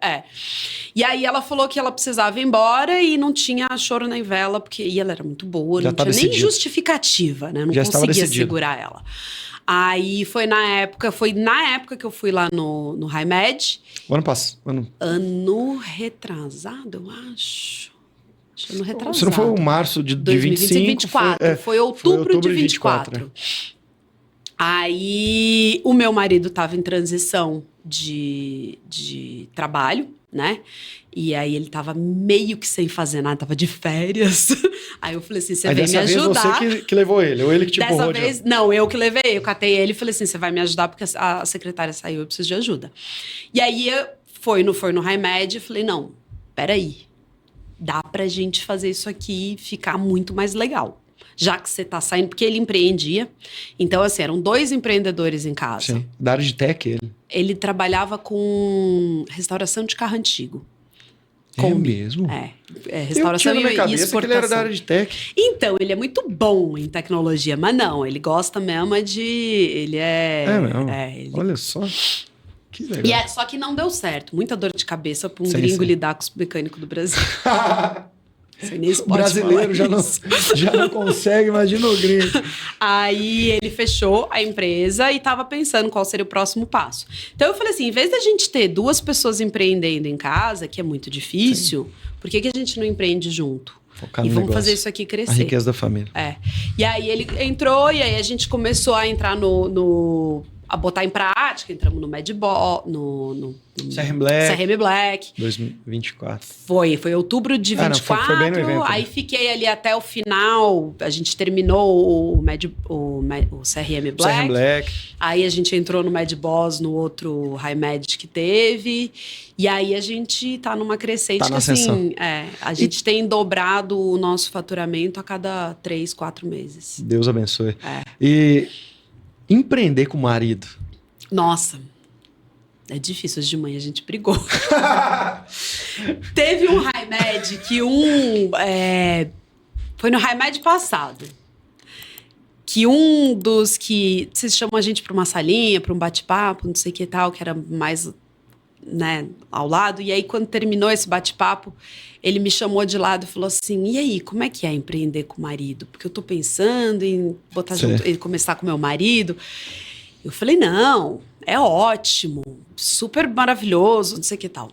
E aí ela falou que ela precisava ir embora e não tinha choro nem vela, porque ela era muito boa, não tinha nem justificativa, né? Não conseguia segurar ela. Aí foi na época que eu fui lá no HiMed. O ano passado. Ano retrasado, eu acho. Ano retrasado. Se não foi o março de 2024. Foi outubro de 24. Aí o meu marido estava em transição de trabalho, né? E aí ele tava meio que sem fazer nada, tava de férias. Aí eu falei assim, você vem me ajudar. Você que levou ele, ou ele que te empurrou? Dessa vez, não, eu que levei. Eu catei ele e falei assim, você vai me ajudar porque a secretária saiu, eu preciso de ajuda. E aí foi no HiMed e falei, não, peraí. Dá pra gente fazer isso aqui ficar muito mais legal. Já que você tá saindo, porque ele empreendia. Então, assim, eram 2 empreendedores em casa. Sim, da área de tech ele. Ele trabalhava com restauração de carro antigo. É mesmo? Restauração e exportação. Que ele era da área de tech. Então, ele é muito bom em tecnologia, mas não, ele gosta mesmo de... Ele é... É mesmo? Olha só. Que legal. Só que não deu certo. Muita dor de cabeça para um gringo lidar com os mecânicos do Brasil. O brasileiro já não consegue, imagina o gringo. Aí ele fechou a empresa e estava pensando qual seria o próximo passo. Então eu falei assim, em vez da gente ter 2 pessoas empreendendo em casa, que é muito difícil, por que a gente não empreende junto? Focar e no vamos negócio. fazer isso aqui crescer. A riqueza da família. E aí ele entrou e aí a gente começou a entrar a botar em prática, entramos no Medball, no CRM Black. 2024. Foi outubro de 24, foi bem no evento, aí fiquei ali até o final, a gente terminou o CRM Black. Aí a gente entrou no Medboss, no outro HiMed que teve, e aí a gente tá numa crescente que assim, a gente tem dobrado o nosso faturamento a cada 3, 4 meses. Deus abençoe. E empreender com o marido? Nossa, é difícil. Hoje de manhã a gente brigou. Teve um HiMed que foi no HiMed passado. Que um dos que... Vocês chamam a gente para uma salinha, para um bate-papo, não sei o que tal, que era mais, né, ao lado. E aí, quando terminou esse bate-papo, ele me chamou de lado e falou assim, e aí, como é que é empreender com o marido? Porque eu tô pensando em botar junto, em começar com meu marido. Eu falei, não, é ótimo, super maravilhoso, não sei o que tal.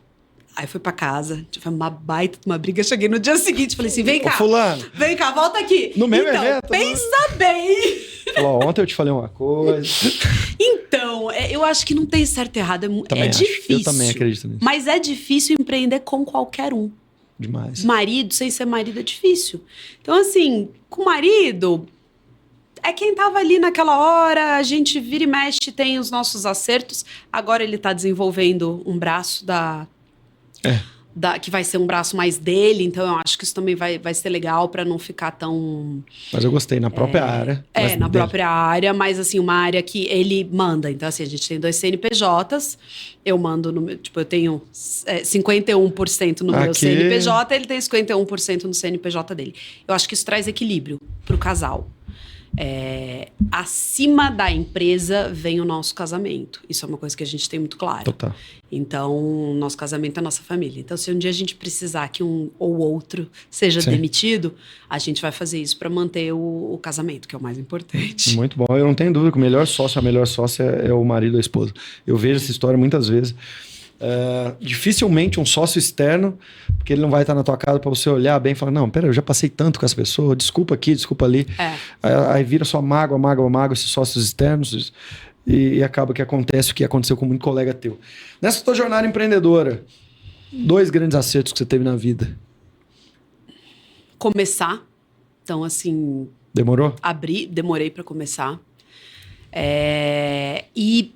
Aí fui pra casa, tive uma baita, uma briga, cheguei no dia seguinte, falei assim, vem cá, fulano, vem cá, volta aqui. No mesmo evento? Pensa bem. Falou, ontem eu te falei uma coisa. Então, eu acho que não tem certo e errado, é difícil. Eu também acredito nisso. Mas é difícil empreender com qualquer um. Demais. Marido, sem ser marido, é difícil. Então, assim, com o marido, é quem tava ali naquela hora, a gente vira e mexe, tem os nossos acertos. Agora ele tá desenvolvendo um braço que vai ser um braço mais dele, então eu acho que isso também vai ser legal para não ficar tão... Mas eu gostei, na própria área. Na própria área, mas assim, uma área que ele manda. Então assim, a gente tem 2 CNPJs, eu mando, eu tenho 51% no meu CNPJ, ele tem 51% no CNPJ dele. Eu acho que isso traz equilíbrio pro casal. Acima da empresa vem o nosso casamento. Isso é uma coisa que a gente tem muito claro. Total. Então, nosso casamento é a nossa família. Então, se um dia a gente precisar que um ou outro seja Sim. demitido, a gente vai fazer isso para manter o casamento, que é o mais importante. Muito bom. Eu não tenho dúvida que o melhor sócio, a melhor sócia é o marido ou a esposa. Eu vejo essa história muitas vezes. Dificilmente um sócio externo, porque ele não vai estar na tua casa para você olhar bem e falar, não, pera, eu já passei tanto com essa pessoa, desculpa aqui, desculpa ali. Aí vira só mágoa, esses sócios externos, e acaba que acontece o que aconteceu com muito colega teu. Nessa tua jornada empreendedora, 2 grandes acertos que você teve na vida. Começar. Então, assim... Demorou? Demorei para começar. E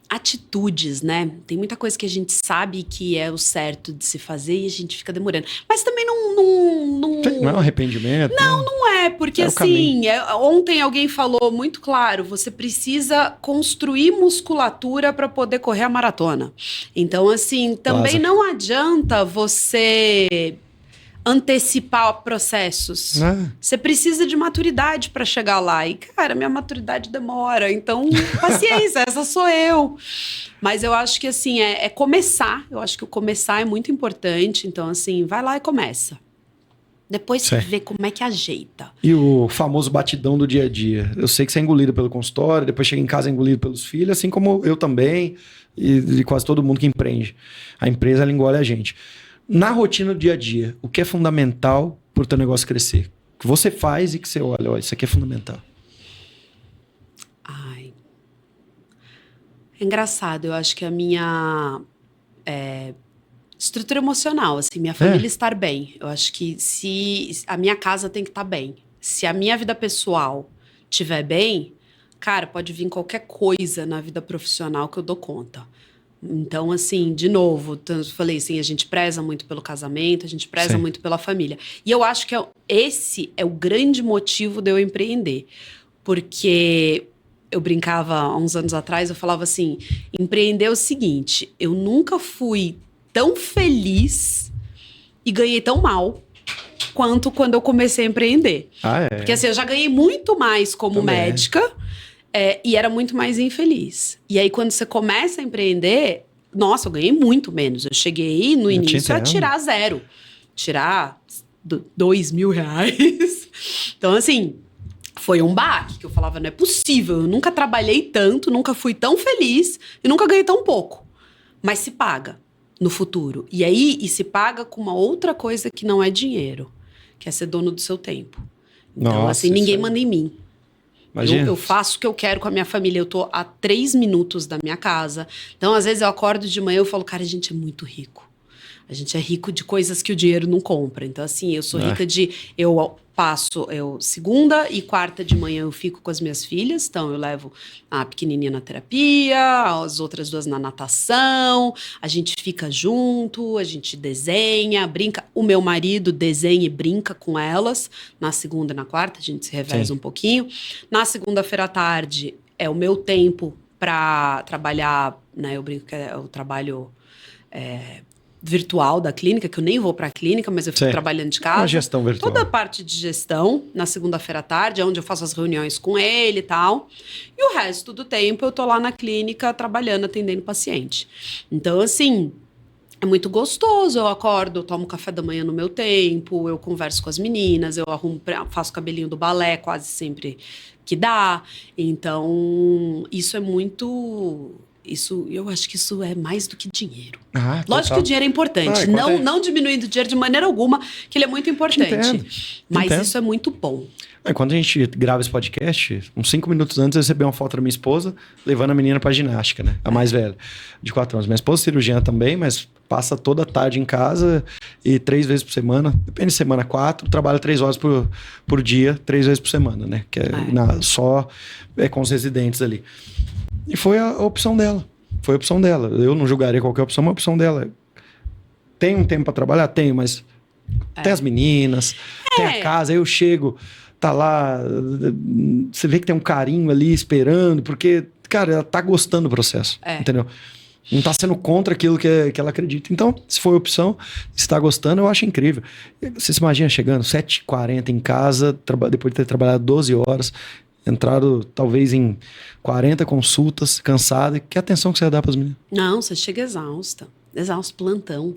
atitudes, né? Tem muita coisa que a gente sabe que é o certo de se fazer e a gente fica demorando. Mas também não é um arrependimento? Não é, porque assim, ontem alguém falou muito claro, você precisa construir musculatura para poder correr a maratona. Então, assim, também não adianta você antecipar processos. Você precisa de maturidade para chegar lá. E, cara, minha maturidade demora. Então, paciência, essa sou eu. Mas eu acho que, assim, é começar. Eu acho que o começar é muito importante. Então, assim, vai lá e começa. Depois você vê como é que ajeita. E o famoso batidão do dia a dia. Eu sei que você é engolido pelo consultório, depois chega em casa engolido pelos filhos, assim como eu também e quase todo mundo que empreende. A empresa, ela engole a gente. Na rotina do dia a dia, o que é fundamental para o teu negócio crescer? O que você faz e que você olha, isso aqui é fundamental. É engraçado, eu acho que a minha estrutura emocional, assim, minha família estar bem. Eu acho que se a minha casa tem que estar bem. Se a minha vida pessoal estiver bem, cara, pode vir qualquer coisa na vida profissional que eu dou conta. Então, assim, de novo, eu falei assim, a gente preza muito pelo casamento, a gente preza muito pela família. E eu acho que esse é o grande motivo de eu empreender. Porque eu brincava há uns anos atrás, eu falava assim, empreender é o seguinte, eu nunca fui tão feliz e ganhei tão mal quanto quando eu comecei a empreender. Porque assim, eu já ganhei muito mais como médica... e era muito mais infeliz. E aí, quando você começa a empreender, nossa, eu ganhei muito menos. Eu cheguei no início a tirar 0. Tirar R$2.000. Então, assim, foi um baque que eu falava, não é possível. Eu nunca trabalhei tanto, nunca fui tão feliz e nunca ganhei tão pouco. Mas se paga no futuro. E aí, se paga com uma outra coisa que não é dinheiro, que é ser dono do seu tempo. Então, assim, ninguém manda em mim. Eu faço o que eu quero com a minha família. Eu tô a 3 minutos da minha casa. Então, às vezes, eu acordo de manhã e eu falo, cara, a gente é muito rico. A gente é rico de coisas que o dinheiro não compra. Então, assim, eu sou rica de... segunda e quarta de manhã eu fico com as minhas filhas. Então, eu levo a pequenininha na terapia, as outras 2 na natação. A gente fica junto, a gente desenha, brinca. O meu marido desenha e brinca com elas. Na segunda e na quarta, a gente se reveza um pouquinho. Na segunda-feira à tarde, é o meu tempo para trabalhar, né? Eu brinco que é o trabalho... virtual da clínica, que eu nem vou para a clínica, mas eu fico trabalhando de casa. Uma gestão virtual. Toda a parte de gestão, na segunda-feira à tarde, é onde eu faço as reuniões com ele e tal. E o resto do tempo eu tô lá na clínica trabalhando, atendendo paciente. Então, assim, é muito gostoso. Eu acordo, eu tomo café da manhã no meu tempo, eu converso com as meninas, eu faço cabelinho do balé quase sempre que dá. Então, isso é muito... eu acho que isso é mais do que dinheiro. Lógico que o dinheiro é importante. Não diminuindo o dinheiro de maneira alguma, que ele é muito importante. Mas isso é muito bom. Quando a gente grava esse podcast, uns 5 minutos antes eu recebi uma foto da minha esposa levando a menina pra ginástica, né? A mais velha, de 4 anos. Minha esposa é cirurgiã também, mas passa toda a tarde em casa e 3 vezes por semana, depende de semana 4, trabalha 3 horas por dia, 3 vezes por semana, né? Que só com os residentes ali. E foi a opção dela. Foi a opção dela. Eu não julgaria qualquer opção, mas a opção dela. Tem um tempo para trabalhar? Tenho, mas tem as meninas, tem a casa, aí eu chego, tá lá, você vê que tem um carinho ali esperando, porque, cara, ela tá gostando do processo, entendeu? Não tá sendo contra aquilo que ela acredita. Então, se for opção, se tá gostando, eu acho incrível. Você se imagina chegando 7h40 em casa, depois de ter trabalhado 12 horas, entrado talvez em 40 consultas, cansada. Que atenção que você ia dar pras meninas? Não, você chega exausto, plantão.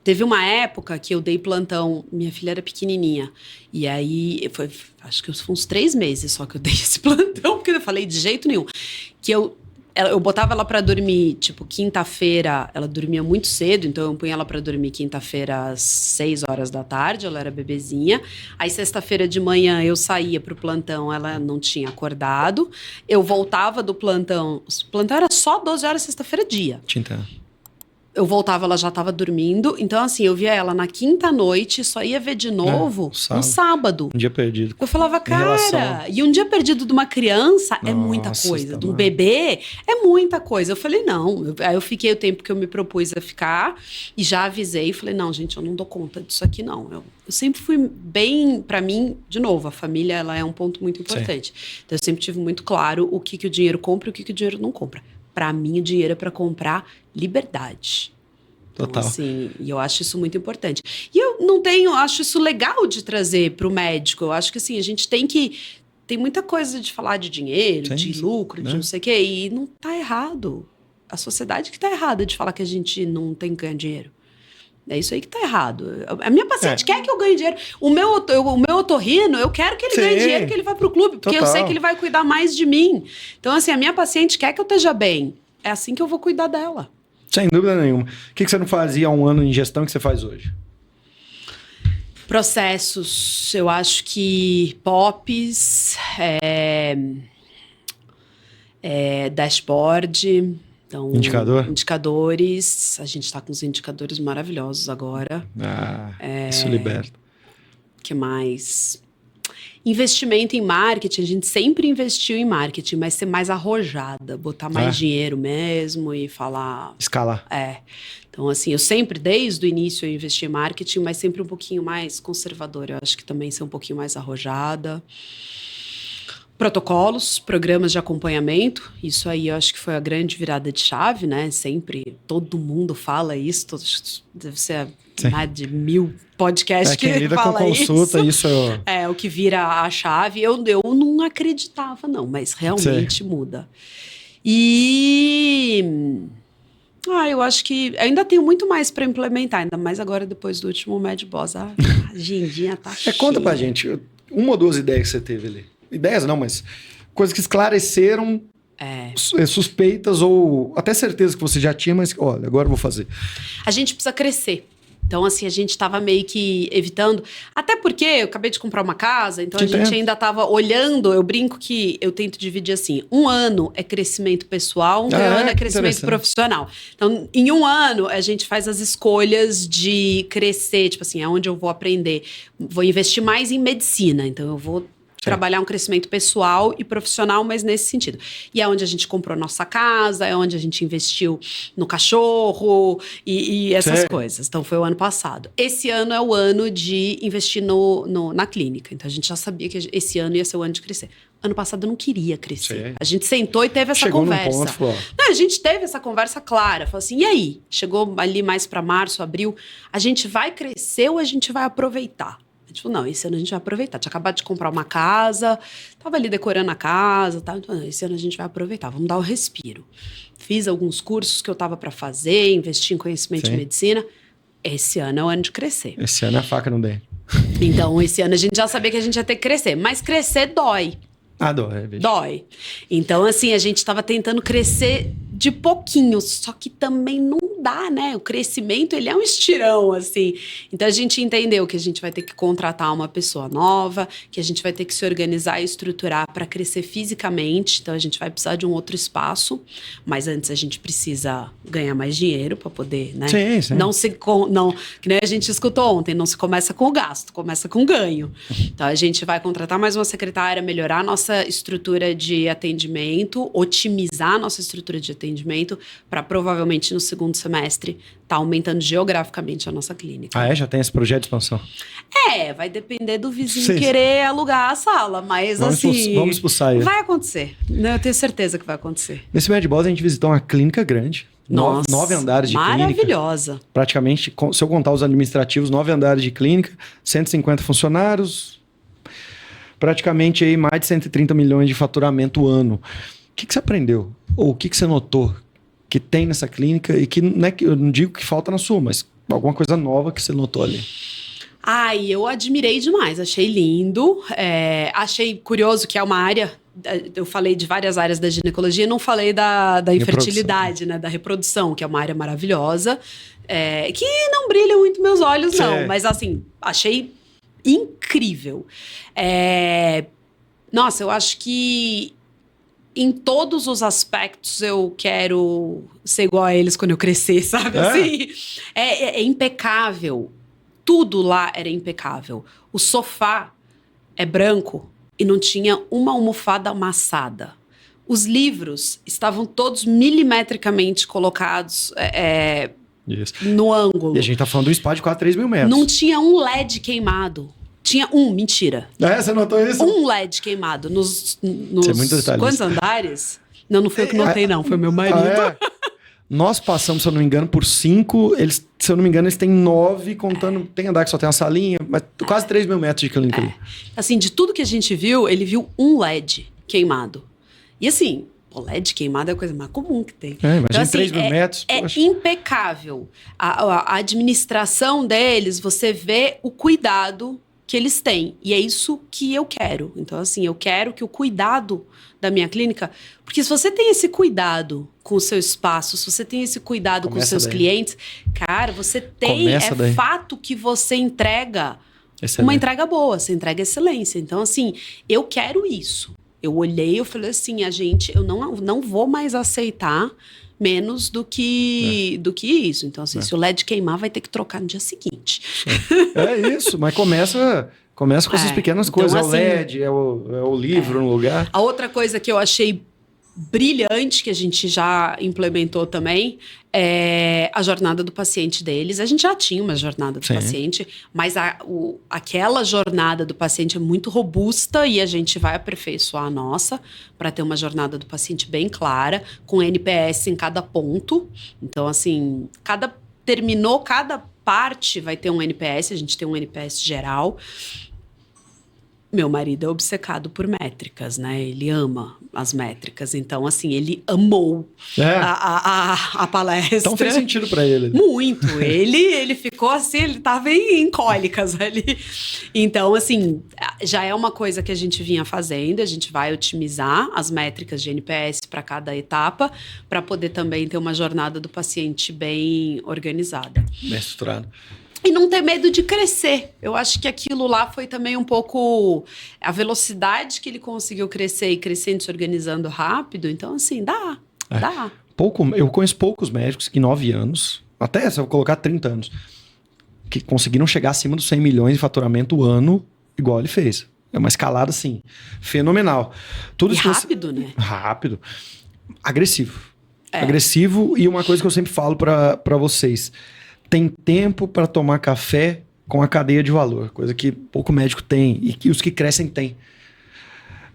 Teve uma época que eu dei plantão, minha filha era pequenininha, e aí, acho que foi uns 3 meses só que eu dei esse plantão, porque eu falei de jeito nenhum, que eu botava ela pra dormir, tipo, quinta-feira, ela dormia muito cedo, então eu punha ela pra dormir quinta-feira às 6 horas da tarde, ela era bebezinha. Aí sexta-feira de manhã eu saía pro plantão, ela não tinha acordado. Eu voltava do plantão, o plantão era só 12 horas sexta-feira dia. Te entendo. Eu voltava, ela já estava dormindo. Então, assim, eu via ela na quinta-noite, só ia ver de novo no sábado. Um dia perdido. Eu falava, cara, e um dia perdido de uma criança é muita coisa. De um bebê é muita coisa. Eu falei, não. Aí eu fiquei o tempo que eu me propus a ficar e já avisei. Falei, não, gente, eu não dou conta disso aqui, não. Eu sempre fui bem, pra mim, de novo, a família, ela é um ponto muito importante. Sim. Então, eu sempre tive muito claro o que o dinheiro compra e o que o dinheiro não compra. Para mim, o dinheiro é para comprar liberdade. Total. Então, assim, e eu acho isso muito importante. E eu acho isso legal de trazer para o médico. Eu acho que, assim, a gente tem muita coisa de falar de dinheiro, de lucro, de não sei o quê, e não tá errado. A sociedade que tá errada de falar que a gente não tem que ganhar dinheiro. É isso aí que tá errado. A minha paciente quer que eu ganhe dinheiro. O meu otorrino, eu quero que ele ganhe dinheiro, que ele vá pro clube, porque eu sei que ele vai cuidar mais de mim. Então, assim, a minha paciente quer que eu esteja bem. É assim que eu vou cuidar dela. Sem dúvida nenhuma. O que você não fazia há um ano em gestão que você faz hoje? Processos. Eu acho que POPs, dashboard... Então, indicadores, a gente está com os indicadores maravilhosos agora. Isso liberta. O que mais? Investimento em marketing, a gente sempre investiu em marketing, mas ser mais arrojada, botar mais dinheiro mesmo e falar... Escalar. Então, assim, eu sempre, desde o início, eu investi em marketing, mas sempre um pouquinho mais conservadora. Eu acho que também ser um pouquinho mais arrojada. Protocolos, programas de acompanhamento, isso aí eu acho que foi a grande virada de chave, né? Sempre, todo mundo fala isso, deve ser de 1000 podcasts que lida fala com consulta, isso é o que vira a chave. Eu não acreditava, não, mas realmente muda. E... eu acho que ainda tenho muito mais para implementar, ainda mais agora depois do último Mad Boss. A agendinha tá cheia. Conta pra gente, 1 ou 2 ideias que você teve ali. Ideias não, mas coisas que esclareceram suspeitas ou até certeza que você já tinha, mas olha, agora eu vou fazer. A gente precisa crescer. Então, assim, a gente estava meio que evitando, até porque eu acabei de comprar uma casa, então a gente ainda estava olhando, eu brinco que eu tento dividir assim, 1 ano é crescimento pessoal, 1 ano é crescimento profissional. Então, em 1 ano, a gente faz as escolhas de crescer, tipo assim, aonde eu vou aprender, vou investir mais em medicina, então eu vou trabalhar um crescimento pessoal e profissional, mas nesse sentido. E é onde a gente comprou nossa casa, é onde a gente investiu no cachorro e essas coisas. Então, foi o ano passado. Esse ano é o ano de investir na clínica. Então, a gente já sabia que esse ano ia ser o ano de crescer. Ano passado eu não queria crescer. A gente sentou e teve essa conversa. Num ponto, a gente teve essa conversa clara. Falou assim, e aí? Chegou ali mais para março, abril. A gente vai crescer ou a gente vai aproveitar? A gente falou, não, esse ano a gente vai aproveitar. Tinha acabado de comprar uma casa, tava ali decorando a casa, tá? Então, esse ano a gente vai aproveitar, vamos dar um respiro. Fiz alguns cursos que eu tava para fazer, investi em conhecimento de medicina. Esse ano é o ano de crescer. Esse ano é a faca no dente. Então, esse ano a gente já sabia que a gente ia ter que crescer, mas crescer dói. Dói. Então, assim, a gente estava tentando crescer de pouquinho, só que também não dá, né? O crescimento, ele é um estirão, assim. Então, a gente entendeu que a gente vai ter que contratar uma pessoa nova, que a gente vai ter que se organizar e estruturar para crescer fisicamente. Então, a gente vai precisar de um outro espaço, mas antes a gente precisa ganhar mais dinheiro para poder, né? Sim. Não, que nem a gente escutou ontem, não se começa com o gasto, começa com o ganho. Então, a gente vai contratar mais uma secretária, melhorar a nossa estrutura de atendimento, otimizar a nossa estrutura de atendimento para provavelmente no segundo semestre tá aumentando geograficamente a nossa clínica. Já tem esse projeto de expansão? Vai depender do vizinho querer alugar a sala, mas vamos expulsar ele. Vai acontecer. Eu tenho certeza que vai acontecer. Nesse Mad Boss a gente visitou uma clínica grande, Nossa, 9 andares de clínica. maravilhosa. Praticamente, se eu contar os administrativos, 9 andares de clínica, 150 funcionários, praticamente aí mais de 130 milhões de faturamento ano. O que você aprendeu? Ou o que você notou que tem nessa clínica e que não é que eu não digo que falta na sua, mas alguma coisa nova que você notou ali? Ai, eu admirei demais, achei lindo, achei curioso que é uma área, eu falei de várias áreas da ginecologia, não falei da infertilidade, né, da reprodução, que é uma área maravilhosa, que não brilha muito meus olhos, não, mas assim, achei incrível. Nossa, eu acho que em todos os aspectos eu quero ser igual a eles quando eu crescer, sabe? Assim, é impecável. Tudo lá era impecável. O sofá é branco e não tinha uma almofada amassada. Os livros estavam todos milimetricamente colocados no ângulo. E a gente tá falando de um spa de quase 3 mil metros. Não tinha um LED queimado. Tinha mentira. Você notou isso? Um LED queimado nos Você é muito detalhista. Quantos andares? Não foi eu que notei, não. Foi meu marido. Nós passamos, se eu não me engano, por 5. Eles, se eu não me engano, eles têm 9, contando. Tem andar que só tem uma salinha, mas quase 3 mil metros de clínica ali. Assim, de tudo que a gente viu, ele viu um LED queimado. E assim, o LED queimado é a coisa mais comum que tem. Imagina então, assim, 3 mil metros. É impecável. A administração deles, você vê o cuidado que eles têm. E é isso que eu quero. Então, assim, eu quero que o cuidado da minha clínica... Porque se você tem esse cuidado com o seu espaço, se você tem esse cuidado com os seus clientes, cara, você tem... fato que você entrega uma entrega boa, você entrega excelência. Então, assim, eu quero isso. Eu olhei, eu falei assim, eu não vou mais aceitar menos do que isso. Então, assim, se o LED queimar, vai ter que trocar no dia seguinte. É isso, mas começa com essas pequenas coisas. Então, assim, é o LED, é o livro no lugar. A outra coisa que eu achei brilhante, que a gente já implementou também, é a jornada do paciente deles. A gente já tinha uma jornada do paciente, mas aquela jornada do paciente é muito robusta e a gente vai aperfeiçoar a nossa para ter uma jornada do paciente bem clara, com NPS em cada ponto. Então, assim, cada parte vai ter um NPS, a gente tem um NPS geral. Meu marido é obcecado por métricas, né? Ele ama as métricas. Então, assim, ele amou a palestra. Então fez sentido para ele. Muito. Ele ficou assim, ele tava em cólicas ali. Então, assim, já é uma coisa que a gente vinha fazendo. A gente vai otimizar as métricas de NPS para cada etapa, para poder também ter uma jornada do paciente bem organizada. Bem estruturada. E não ter medo de crescer. Eu acho que aquilo lá foi também um pouco a velocidade que ele conseguiu crescer e crescendo, se organizando rápido. Então, assim, dá. Eu conheço poucos médicos que em 9 anos, até se eu colocar 30 anos, que conseguiram chegar acima dos 100 milhões de faturamento ano, igual ele fez. É uma escalada, assim, fenomenal. Tudo e rápido, né? Rápido. Agressivo. Agressivo, e uma coisa que eu sempre falo para vocês... Tem tempo para tomar café com a cadeia de valor, coisa que pouco médico tem e que os que crescem têm.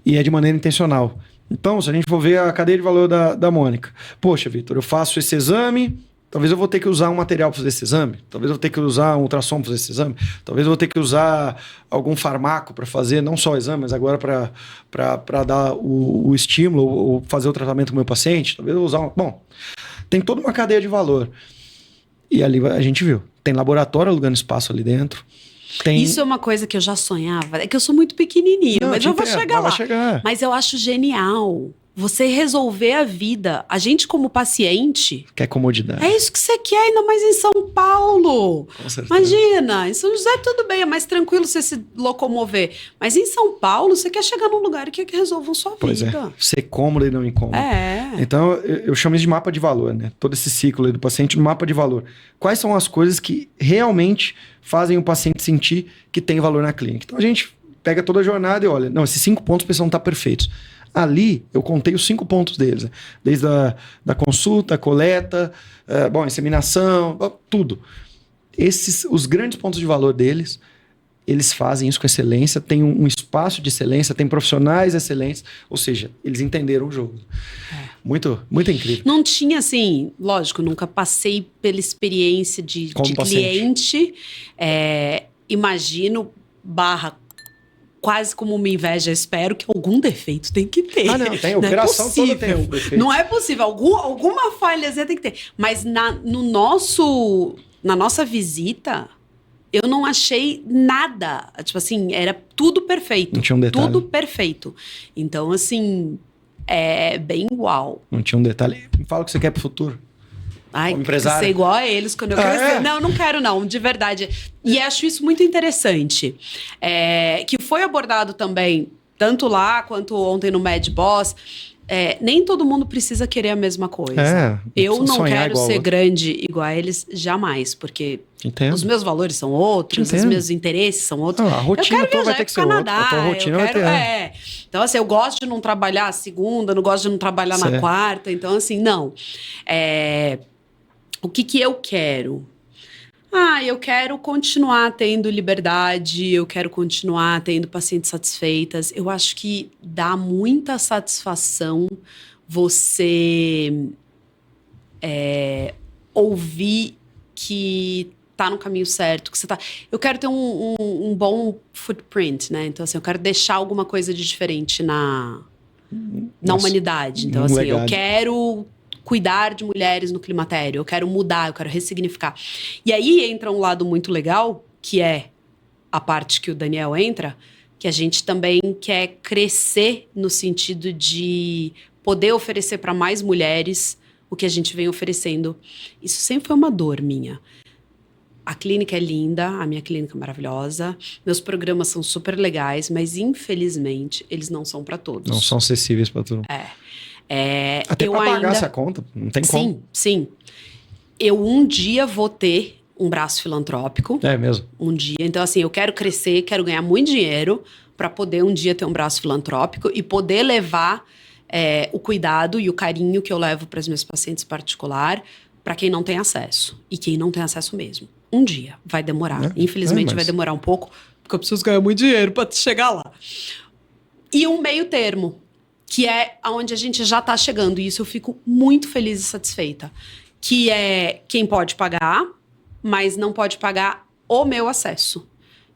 E é de maneira intencional. Então, se a gente for ver a cadeia de valor da Mônica, poxa, Vitor, eu faço esse exame, talvez eu vou ter que usar um material para fazer esse exame, talvez eu vou ter que usar um ultrassom para fazer esse exame, talvez eu vou ter que usar algum farmaco para fazer, não só o exame, mas agora para dar o estímulo ou fazer o tratamento com o meu paciente, talvez eu vou usar Bom, tem toda uma cadeia de valor. E ali a gente viu. Tem laboratório alugando espaço ali dentro. Isso é uma coisa que eu já sonhava. É que eu sou muito pequenininha, mas eu vou chegar lá. Mas eu acho genial você resolver a vida. A gente, como paciente... Quer comodidade. É isso que você quer, ainda mais em São Paulo. Com certeza. Imagina, em São José tudo bem, é mais tranquilo você se locomover. Mas em São Paulo, você quer chegar num lugar e quer que resolvam sua vida. Pois é, ser cômodo e não incômodo. Então, eu chamo isso de mapa de valor, né? Todo esse ciclo aí do paciente no mapa de valor. Quais são as coisas que realmente fazem o paciente sentir que tem valor na clínica? Então, a gente pega toda a jornada e olha, não, esses 5 pontos precisam estar perfeitos. Ali, eu contei os 5 pontos deles. Né? Desde da consulta, coleta, inseminação, tudo. Os grandes pontos de valor deles eles fazem isso com excelência, tem um espaço de excelência, tem profissionais excelentes, ou seja, eles entenderam o jogo. Muito, muito incrível. Não tinha, assim, lógico, nunca passei pela experiência de cliente. Imagino, quase como uma inveja, espero que algum defeito tem que ter. Ah, não, tem. A operação toda tem defeito. Não é possível. Alguma falhazinha tem que ter. Mas na nossa visita, eu não achei nada. Tipo assim, era tudo perfeito. Não tinha um detalhe. Tudo perfeito. Então, assim, é bem uau. Não tinha um detalhe. Me fala o que você quer pro futuro. Ai, ser igual a eles quando eu crescer. Não quero não, de verdade. E acho isso muito interessante. Que foi abordado também, tanto lá quanto ontem no Mad Boss. Nem todo mundo precisa querer a mesma coisa. Eu não quero ser grande igual a eles jamais, porque os meus valores são outros, os meus interesses são outros. A rotina toda vai ter que ser outra. A tua rotina vai ter. Então, assim, eu gosto de não trabalhar a segunda, não gosto de não trabalhar na quarta. Então, assim, não. O que eu quero? Eu quero continuar tendo liberdade, eu quero continuar tendo pacientes satisfeitas. Eu acho que dá muita satisfação você ouvir que tá no caminho certo, que você tá... Eu quero ter um bom footprint, né? Então, assim, eu quero deixar alguma coisa de diferente na humanidade. Então, assim, eu quero cuidar de mulheres no climatério, eu quero mudar, eu quero ressignificar. E aí entra um lado muito legal, que é a parte que o Daniel entra, que a gente também quer crescer no sentido de poder oferecer para mais mulheres o que a gente vem oferecendo. Isso sempre foi uma dor minha. A clínica é linda, a minha clínica é maravilhosa, meus programas são super legais, mas infelizmente eles não são para todos. Não são acessíveis para todo mundo. Até para pagar essa conta, não tem como. Sim. Eu um dia vou ter um braço filantrópico. É mesmo? Um dia. Então, assim, eu quero crescer, quero ganhar muito dinheiro para poder um dia ter um braço filantrópico e poder levar o cuidado e o carinho que eu levo para os meus pacientes particular para quem não tem acesso. E quem não tem acesso mesmo. Um dia. Vai demorar. Infelizmente, vai demorar um pouco, porque eu preciso ganhar muito dinheiro para chegar lá. E um meio termo, que é aonde a gente já está chegando. E isso eu fico muito feliz e satisfeita. Que é quem pode pagar, mas não pode pagar o meu acesso.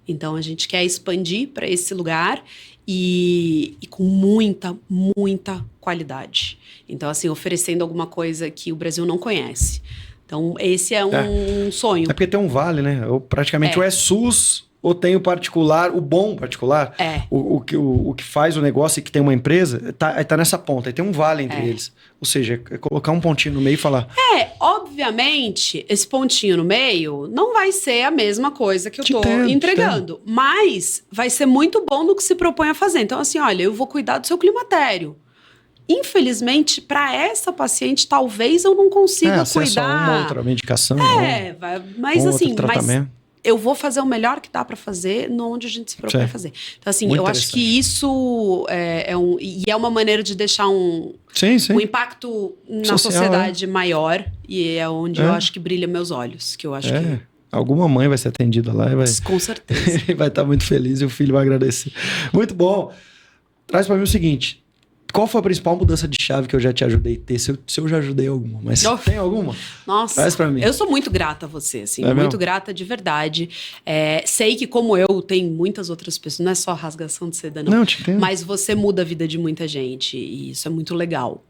Então, a gente quer expandir para esse lugar e com muita, muita qualidade. Então, assim, oferecendo alguma coisa que o Brasil não conhece. Então, esse é um sonho. É porque tem um vale, né? Praticamente ou SUS... ou tem o particular, o bom particular, o que faz o negócio e que tem uma empresa, tá nessa ponta. Aí tem um vale entre eles. Ou seja, é colocar um pontinho no meio e falar... Obviamente, esse pontinho no meio não vai ser a mesma coisa que eu tô entregando. Mas vai ser muito bom no que se propõe a fazer. Então, assim, olha, eu vou cuidar do seu climatério. Infelizmente, para essa paciente, talvez eu não consiga cuidar... a uma outra medicação. Mas assim... tratamento. Eu vou fazer o melhor que dá para fazer onde a gente se propõe a fazer. Então, assim, eu acho que isso é uma maneira de deixar um impacto na sociedade maior. E é onde eu acho que brilha meus olhos. Que eu acho que... Alguma mãe vai ser atendida lá e vai... Com certeza. Ele vai estar muito feliz e o filho vai agradecer. Muito bom. Traz para mim o seguinte... Qual foi a principal mudança de chave que eu já te ajudei a ter? Se eu já ajudei alguma, mas tem alguma? Nossa, traz pra mim. Eu sou muito grata a você, assim, muito grata de verdade. Sei que como eu, tem muitas outras pessoas, não é só rasgação de seda, não. Te entendo. Mas você muda a vida de muita gente e isso é muito legal.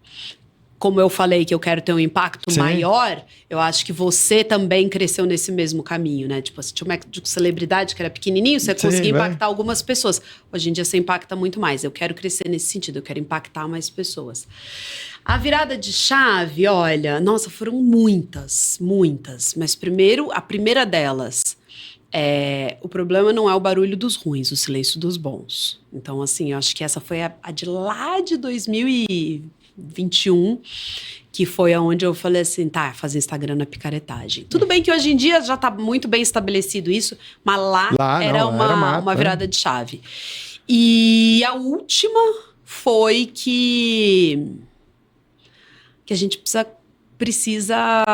Como eu falei que eu quero ter um impacto maior, eu acho que você também cresceu nesse mesmo caminho, né? Tipo, você tinha um método de celebridade que era pequenininho, você conseguia impactar algumas pessoas. Hoje em dia você impacta muito mais. Eu quero crescer nesse sentido, eu quero impactar mais pessoas. A virada de chave, olha, nossa, foram muitas. Mas primeiro, a primeira delas... o problema não é o barulho dos ruins, o silêncio dos bons. Então, assim, eu acho que essa foi a de lá de 2021, que foi aonde eu falei assim, fazer Instagram na picaretagem. Tudo bem que hoje em dia já tá muito bem estabelecido isso, mas lá era uma virada de chave. E a última foi que a gente precisa precisa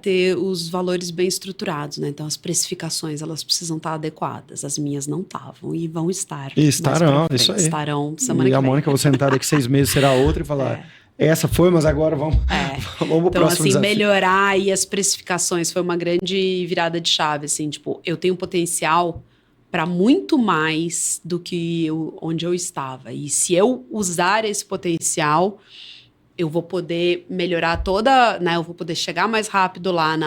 ter os valores bem estruturados, né? Então, as precificações, elas precisam estar adequadas. As minhas não estavam e vão estar. E estarão, isso aí. Estarão semana e que a vem. Mônica, vou sentar daqui 6 meses, será outra e falar... Essa foi, mas agora vamos pro Então, próximo assim, desafio. melhorar aí as precificações foi uma grande virada de chave, assim, tipo, eu tenho potencial para muito mais do que onde eu estava. E se eu usar esse potencial, eu vou poder melhorar toda, né? Eu vou poder chegar mais rápido lá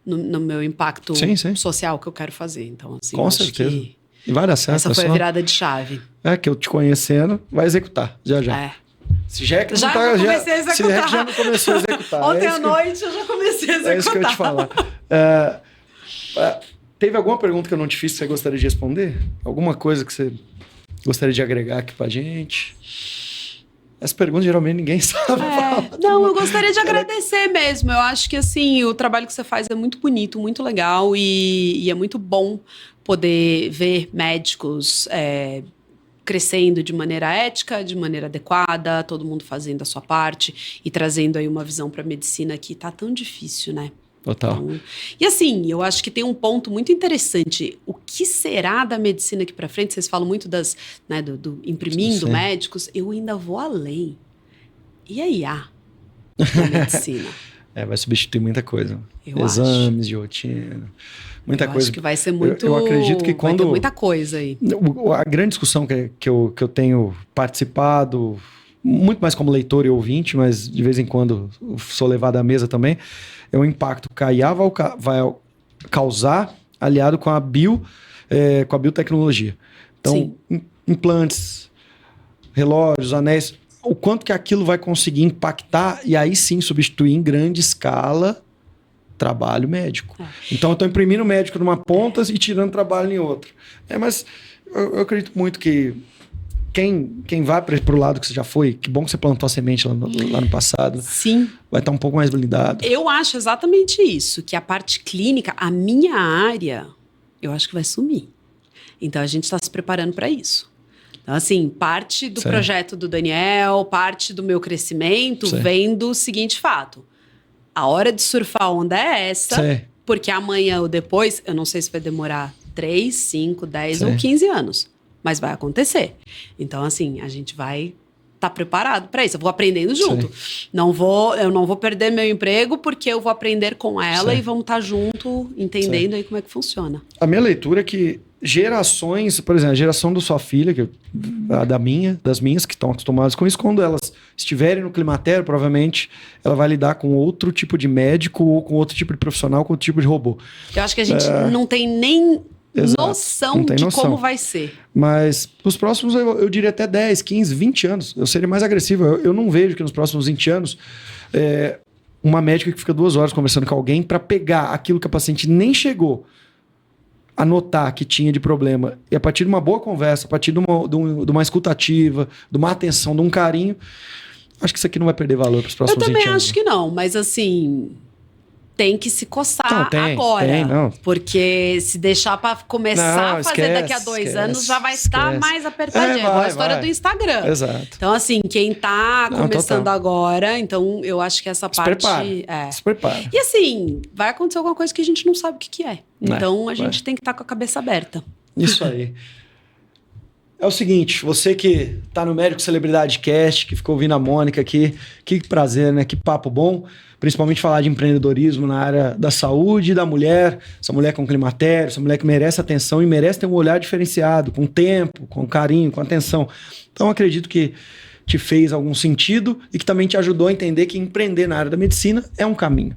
no meu impacto Sim. social que eu quero fazer. Então, assim, Com eu acho certeza. que E vai dar certo. essa foi a virada de chave. Que eu te conhecendo, vai executar, já. Se já é que não tá, comecei a executar. Se é que já não começou a executar. Ontem à noite eu já comecei a executar. É isso que eu ia te falar. Teve alguma pergunta que eu não te fiz que você gostaria de responder? Alguma coisa que você gostaria de agregar aqui pra gente? Essa pergunta geralmente ninguém sabe falar. Não, eu gostaria de agradecer mesmo. Eu acho que assim, o trabalho que você faz é muito bonito, muito legal e é muito bom poder ver médicos crescendo de maneira ética, de maneira adequada, todo mundo fazendo a sua parte e trazendo aí uma visão para a medicina que tá tão difícil, né? Total. Então, e assim, eu acho que tem um ponto muito interessante. O que será da medicina aqui para frente? Vocês falam muito do imprimindo médicos. Eu ainda vou além. E a IA na medicina? Vai substituir muita coisa. Eu Exames de rotina. Muita coisa. Acho que vai ser muito... Eu acredito que quando... Vai ter muita coisa aí. A grande discussão que eu tenho participado, muito mais como leitor e ouvinte, mas de vez em quando sou levado à mesa também, é o impacto que a IA vai causar aliado com a biotecnologia. Então, implantes, relógios, anéis, o quanto que aquilo vai conseguir impactar e aí sim substituir em grande escala trabalho médico. Então, eu estou imprimindo médico numa ponta e tirando trabalho em outra. Mas eu acredito muito que quem vai para o lado que você já foi, que bom que você plantou a semente lá no passado. Sim. Vai estar um pouco mais blindado. Eu acho exatamente isso, que a parte clínica, a minha área, eu acho que vai sumir. Então, a gente está se preparando para isso. Então, assim, parte do projeto do Daniel, parte do meu crescimento vem do seguinte fato. A hora de surfar a onda é essa, porque amanhã ou depois, eu não sei se vai demorar 3, 5, 10 ou 15 anos, mas vai acontecer. Então, assim, a gente vai estar preparado para isso. Eu vou aprendendo junto. Eu não vou perder meu emprego porque eu vou aprender com ela e vamos estar junto, entendendo aí como é que funciona. A minha leitura é que gerações, por exemplo, a geração da sua filha, das minhas, que estão acostumadas com isso, quando elas estiverem no climatério, provavelmente ela vai lidar com outro tipo de médico ou com outro tipo de profissional, com outro tipo de robô. Eu acho que a gente não tem nem noção de como vai ser. Mas nos próximos, eu diria até 10, 15, 20 anos, eu seria mais agressivo. Eu não vejo que nos próximos 20 anos uma médica que fica 2 horas conversando com alguém para pegar aquilo que a paciente nem chegou a notar que tinha de problema. E a partir de uma boa conversa, a partir de uma escutativa, de uma atenção, de um carinho, acho que isso aqui não vai perder valor para os próximos 20 anos. Eu também acho que não, mas assim... Tem que se coçar agora. Não. Porque se deixar para começar a fazer daqui a 2 anos, já vai estar mais apertadinho. Igual a história do Instagram. Exato. Então, assim, quem tá começando agora, então eu acho que essa parte... Se prepara. E assim, vai acontecer alguma coisa que a gente não sabe o que é. Então, a gente tem que estar com a cabeça aberta. Isso aí. É o seguinte, você que tá no Médico Celebridade Cast, que ficou ouvindo a Mônica aqui, que prazer, né? Que papo bom. Principalmente falar de empreendedorismo na área da saúde e da mulher, essa mulher com climatério, essa mulher que merece atenção e merece ter um olhar diferenciado, com tempo, com carinho, com atenção. Então, acredito que te fez algum sentido e que também te ajudou a entender que empreender na área da medicina é um caminho.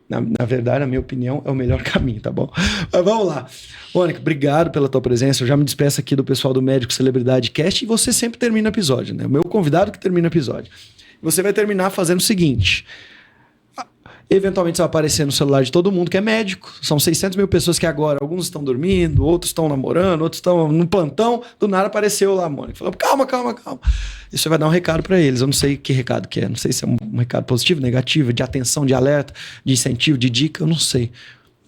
Na verdade, na minha opinião, é o melhor caminho, tá bom? Mas vamos lá. Mônica, obrigado pela tua presença. Eu já me despeço aqui do pessoal do Médico Celebridade Cast e você sempre termina o episódio, né? O meu convidado que termina o episódio. Você vai terminar fazendo o seguinte... Eventualmente você vai aparecer no celular de todo mundo que é médico. São 600 mil pessoas que agora, alguns estão dormindo, outros estão namorando, outros estão no plantão. Do nada apareceu lá a Mônica. Falou, calma. E você vai dar um recado para eles. Eu não sei que recado que é. Não sei se é um recado positivo, negativo, de atenção, de alerta, de incentivo, de dica. Eu não sei.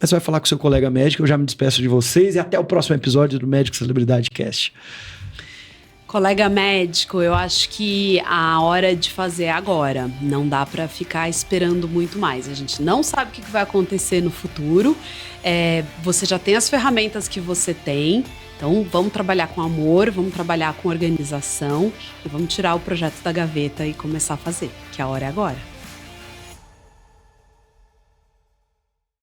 Mas você vai falar com o seu colega médico. Eu já me despeço de vocês e até o próximo episódio do Médico Celebridade Cast. Colega médico, eu acho que a hora de fazer é agora. Não dá para ficar esperando muito mais. A gente não sabe o que vai acontecer no futuro. Você já tem as ferramentas que você tem. Então, vamos trabalhar com amor, vamos trabalhar com organização e vamos tirar o projeto da gaveta e começar a fazer, que a hora é agora.